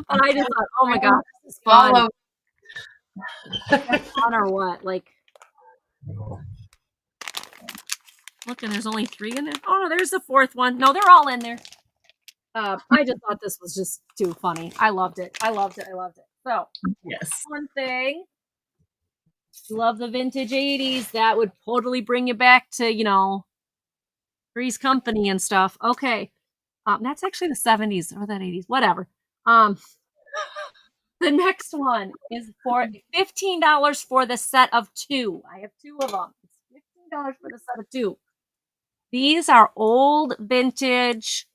But I just thought, oh my gosh, this is fun. Fun or what? Like, look, and there's only 3 in there. Oh no, there's the 4th one. No, they're all in there. I just thought this was just too funny. I loved it. I loved it. So,
Yes.
one thing You love the vintage 80s. That would totally bring you back to, Three's Company and stuff. Okay. That's actually the 70s or that 80s, whatever. The next one is for $15 for the set of two. I have two of them. It's $15 for the set of two. These are old vintage,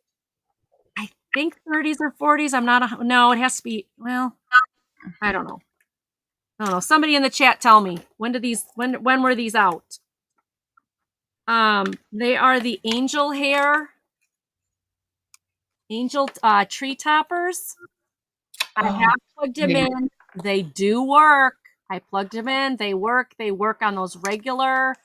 I think 30s or 40s. No, it has to be, well, I don't know. Somebody in the chat tell me, when were these out? They are the angel tree toppers. I have plugged them in. They do work. I plugged them in. They work. They work on those regular.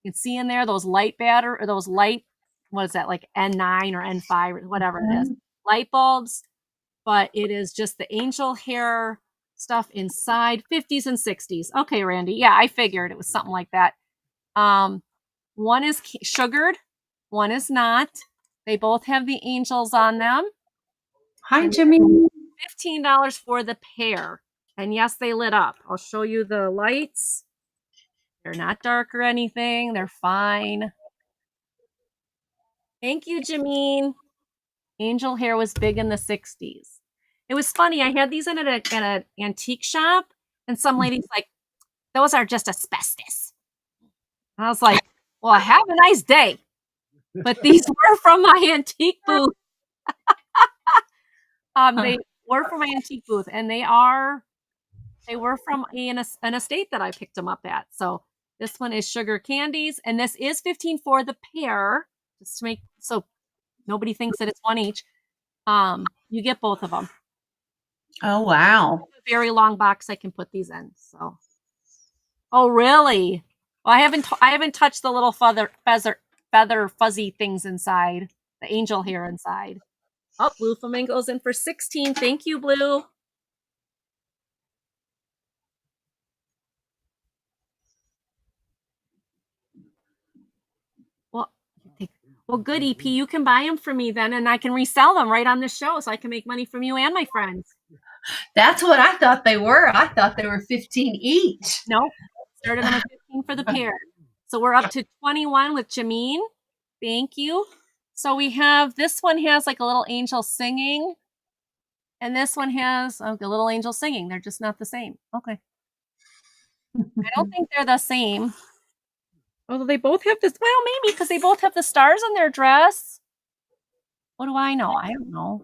You can see in there those light what is that, like N9 or N5 or whatever it is, light bulbs. But it is just the angel hair stuff inside, 50s and 60s. Okay, Randy. Yeah, I figured it was something like that. One is sugared, one is not. They both have the angels on them.
Hi, Jimmy.
$15 for the pair. And yes, they lit up. I'll show you the lights. They're not dark or anything. They're fine. Thank you, Jameen. Angel hair was big in the 60s. It was funny. I had these in at an antique shop, and some lady's like, those are just asbestos. And I was like, well, have a nice day. But these were from my antique booth. They were from my antique booth, and they were from an estate that I picked them up at. So this one is sugar candies, and this is $15 for the pair, just to make so nobody thinks that it's one each. You get both of them.
Oh, wow.
A very long box I can put these in. So, oh really? Well, I haven't touched the little feather fuzzy things inside, the angel hair inside. Oh, Blue Flamingo's in for 16. Thank you, Blue. Well, good, EP. You can buy them for me then, and I can resell them right on the show, so I can make money from you and my friends.
That's what I thought they were. I thought they were 15 each.
Nope. Started them at 15 for the pair. So we're up to 21 with Jameen. Thank you. So we have, this one has like a little angel singing, and this one has a little angel singing. They're just not the same. Okay. I don't think they're the same. Although they both have this, well, maybe because they both have the stars on their dress. What do I know? I don't know.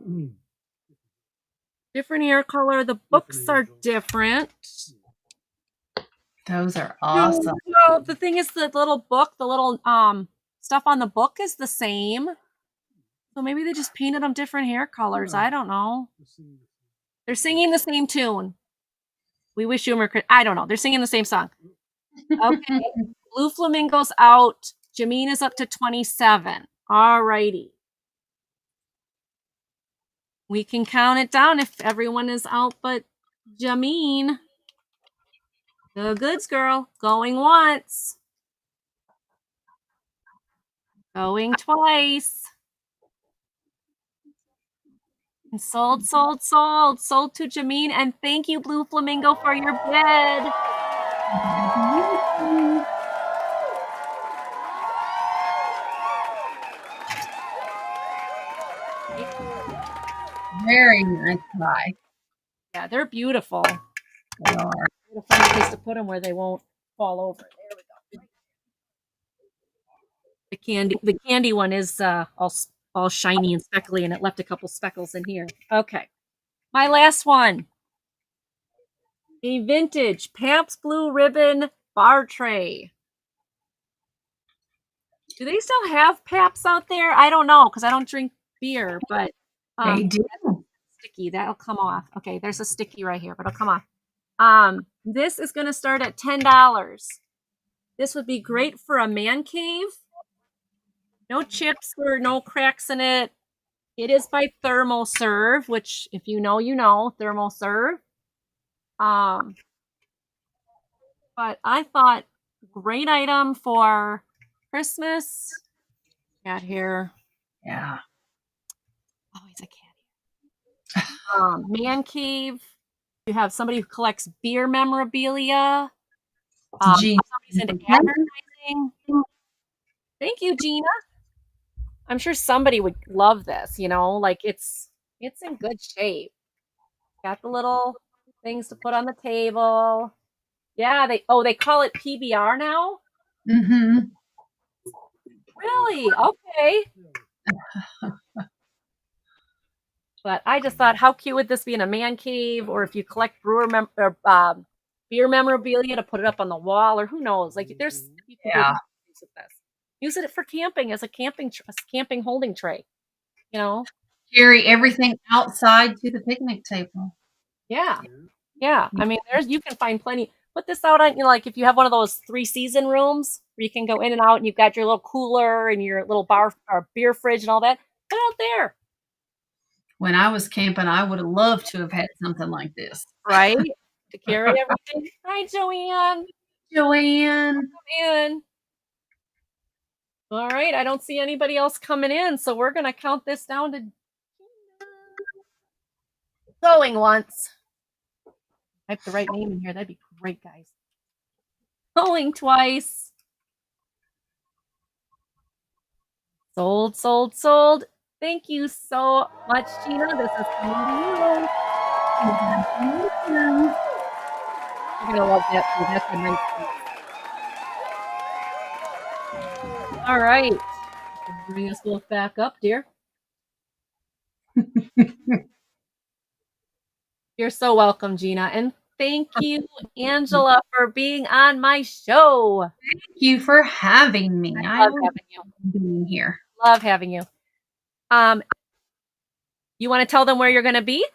Different hair color. The books are different.
Those are awesome.
No, the thing is, the little book, the little stuff on the book is the same. So maybe they just painted them different hair colors. I don't know. They're singing the same tune. We wish you were. I don't know. They're singing the same song. Okay. Blue Flamingo's out. Jameen is up to 27. All righty. We can count it down if everyone is out but Jameen. The goods girl. Going once. Going twice. And sold. Sold to Jameen. And thank you, Blue Flamingo, for your bid.
Very nice pie.
Yeah, they're beautiful.
They are.
We'll find a place to put them where they won't fall over. There we go. The candy one is all shiny and speckly, and it left a couple speckles in here. Okay, my last one. A vintage Pabst Blue Ribbon bar tray. Do they still have Pabst out there? I don't know because I don't drink beer, but
They do.
Sticky. That'll come off. Okay, there's a sticky right here, but it'll come off. This is going to start at $10. This would be great for a man cave. No chips or no cracks in it. It is by Thermoserve, which if you know, you know, Thermoserve. But I thought great item for Christmas. Got here.
Yeah.
Oh, he's a cat. Man cave. You have somebody who collects beer memorabilia.
Gina.
Somebody's into advertising. Thank you, Gina. I'm sure somebody would love this, like it's in good shape. Got the little things to put on the table. Yeah, they call it PBR now?
Mm-hmm.
Really? Okay. But I just thought, how cute would this be in a man cave, or if you collect beer memorabilia to put it up on the wall, or who knows? Like, you can
Yeah.
use this. Use it for camping as a camping holding tray.
Carry everything outside to the picnic table.
Yeah. Yeah. I mean, you can find plenty. Put this out on, like, if you have one of those 3-season rooms where you can go in and out and you've got your little cooler and your little bar or beer fridge and all that, put it out there.
When I was camping, I would have loved to have had something like this.
Right? To carry everything. Hi, Joanne.
Joanne.
Come in. All right. I don't see anybody else coming in, so we're going to count this down to going once. Type the right name in here. That'd be great, guys. Going twice. Sold, sold, sold. Thank you so much, Gina. This is coming to you. You're gonna love that too. That's a nice piece. All right. Bring us both back up, dear. You're so welcome, Gina. And thank you, Angela, for being on my show.
Thank you for having me.
I love having you.
Being here.
Love having you. You want to tell them where you're going to be?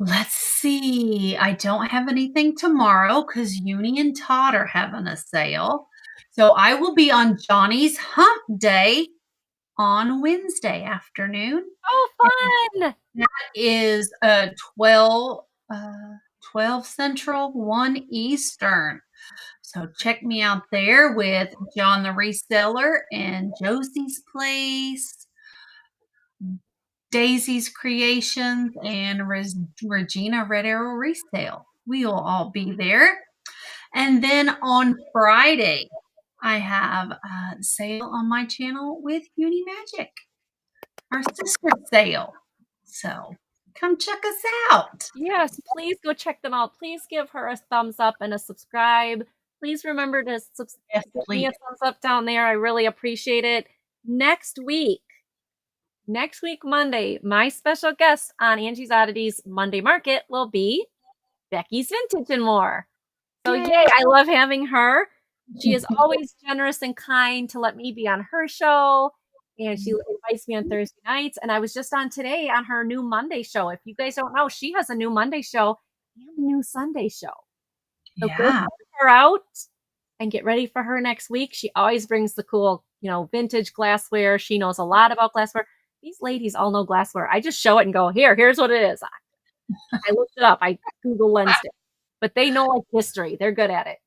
Let's see. I don't have anything tomorrow because Uni and Todd are having a sale. So I will be on Johnny's Hump Day on Wednesday afternoon.
Oh, fun.
That is 12 Central, 1 Eastern. So check me out there with John the Reseller and Josie's Place, Daisy's Creations, and Regina Red Arrow Resale. We'll all be there. And then on Friday, I have a sale on my channel with Uni Magic, our sister sale. So come check us out.
Yes, please go check them out. Please give her a thumbs up and a subscribe. Please remember to give me a thumbs up down there. I really appreciate it. Next week, Monday, my special guest on Angie's Oddities Monday Market will be Becky's Vintage and More. So yay, I love having her. She is always generous and kind to let me be on her show. And she invites me on Thursday nights. And I was just on today on her new Monday show. If you guys don't know, she has a new Monday show and a new Sunday show. So go check her out and get ready for her next week. She always brings the cool, vintage glassware. She knows a lot about glassware. These ladies all know glassware. I just show it and go, here's what it is. I looked it up. I Google lensed it. But they know like history. They're good at it.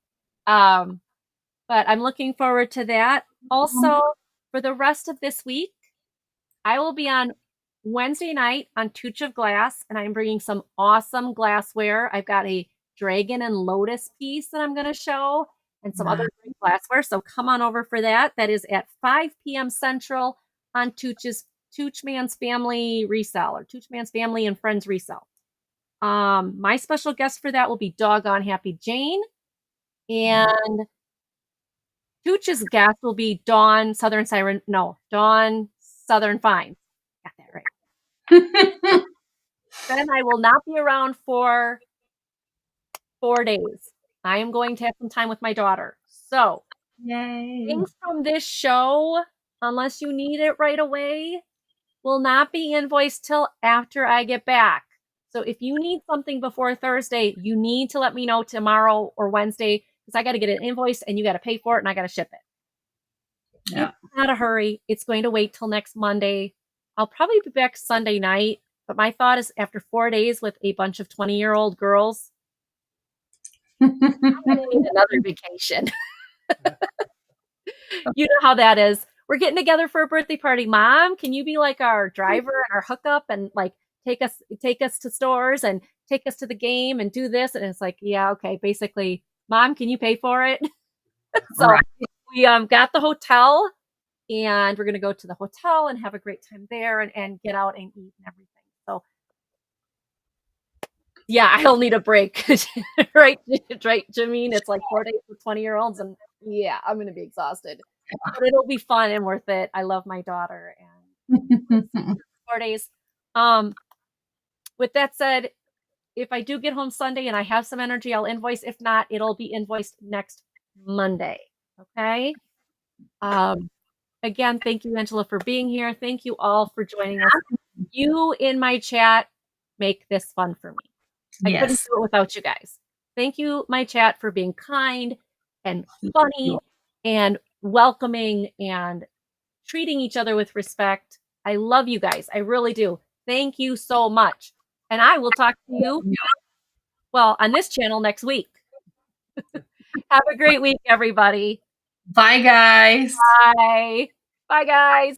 But I'm looking forward to that. Also, for the rest of this week, I will be on Wednesday night on Tooch of Glass, and I'm bringing some awesome glassware. I've got a dragon and lotus piece that I'm going to show and some other great glassware. So come on over for that. That is at 5 p.m. Central on Tooch Man's Family Resell, or Tooch Man's Family and Friends Resell. My special guest for that will be Doggone Happy Jane. And Tooch's guest will be Dawn Southern Fine. Got that right. Then I will not be around for 4 days. I am going to have some time with my daughter. So things from this show, unless you need it right away, will not be invoiced till after I get back. So if you need something before Thursday, you need to let me know tomorrow or Wednesday, because I got to get an invoice and you got to pay for it and I got to ship it. Yeah. It's not a hurry. It's going to wait till next Monday. I'll probably be back Sunday night, but my thought is after 4 days with a bunch of 20-year-old girls, I'm going to need another vacation. You know how that is. We're getting together for a birthday party. Mom, can you be like our driver and our hookup and like take us to stores and take us to the game and do this? And it's like, yeah, okay. Basically, Mom, can you pay for it? So
Right.
we got the hotel, and we're gonna go to the hotel and have a great time there and get out and eat and everything. So yeah, I'll need a break. Right, right, Jameen? It's like 4 days with 20-year-olds, and yeah, I'm gonna be exhausted. But it'll be fun and worth it. I love my daughter, and 4 days. With that said, if I do get home Sunday and I have some energy, I'll invoice. If not, it'll be invoiced next Monday. Okay? Again, thank you, Angela, for being here. Thank you all for joining us. You in my chat make this fun for me. I couldn't
Yes.
do it without you guys. Thank you, my chat, for being kind and funny and welcoming and treating each other with respect. I love you guys. I really do. Thank you so much. And I will talk to you, well, on this channel next week. Have a great week, everybody.
Bye, guys.
Bye. Bye, guys.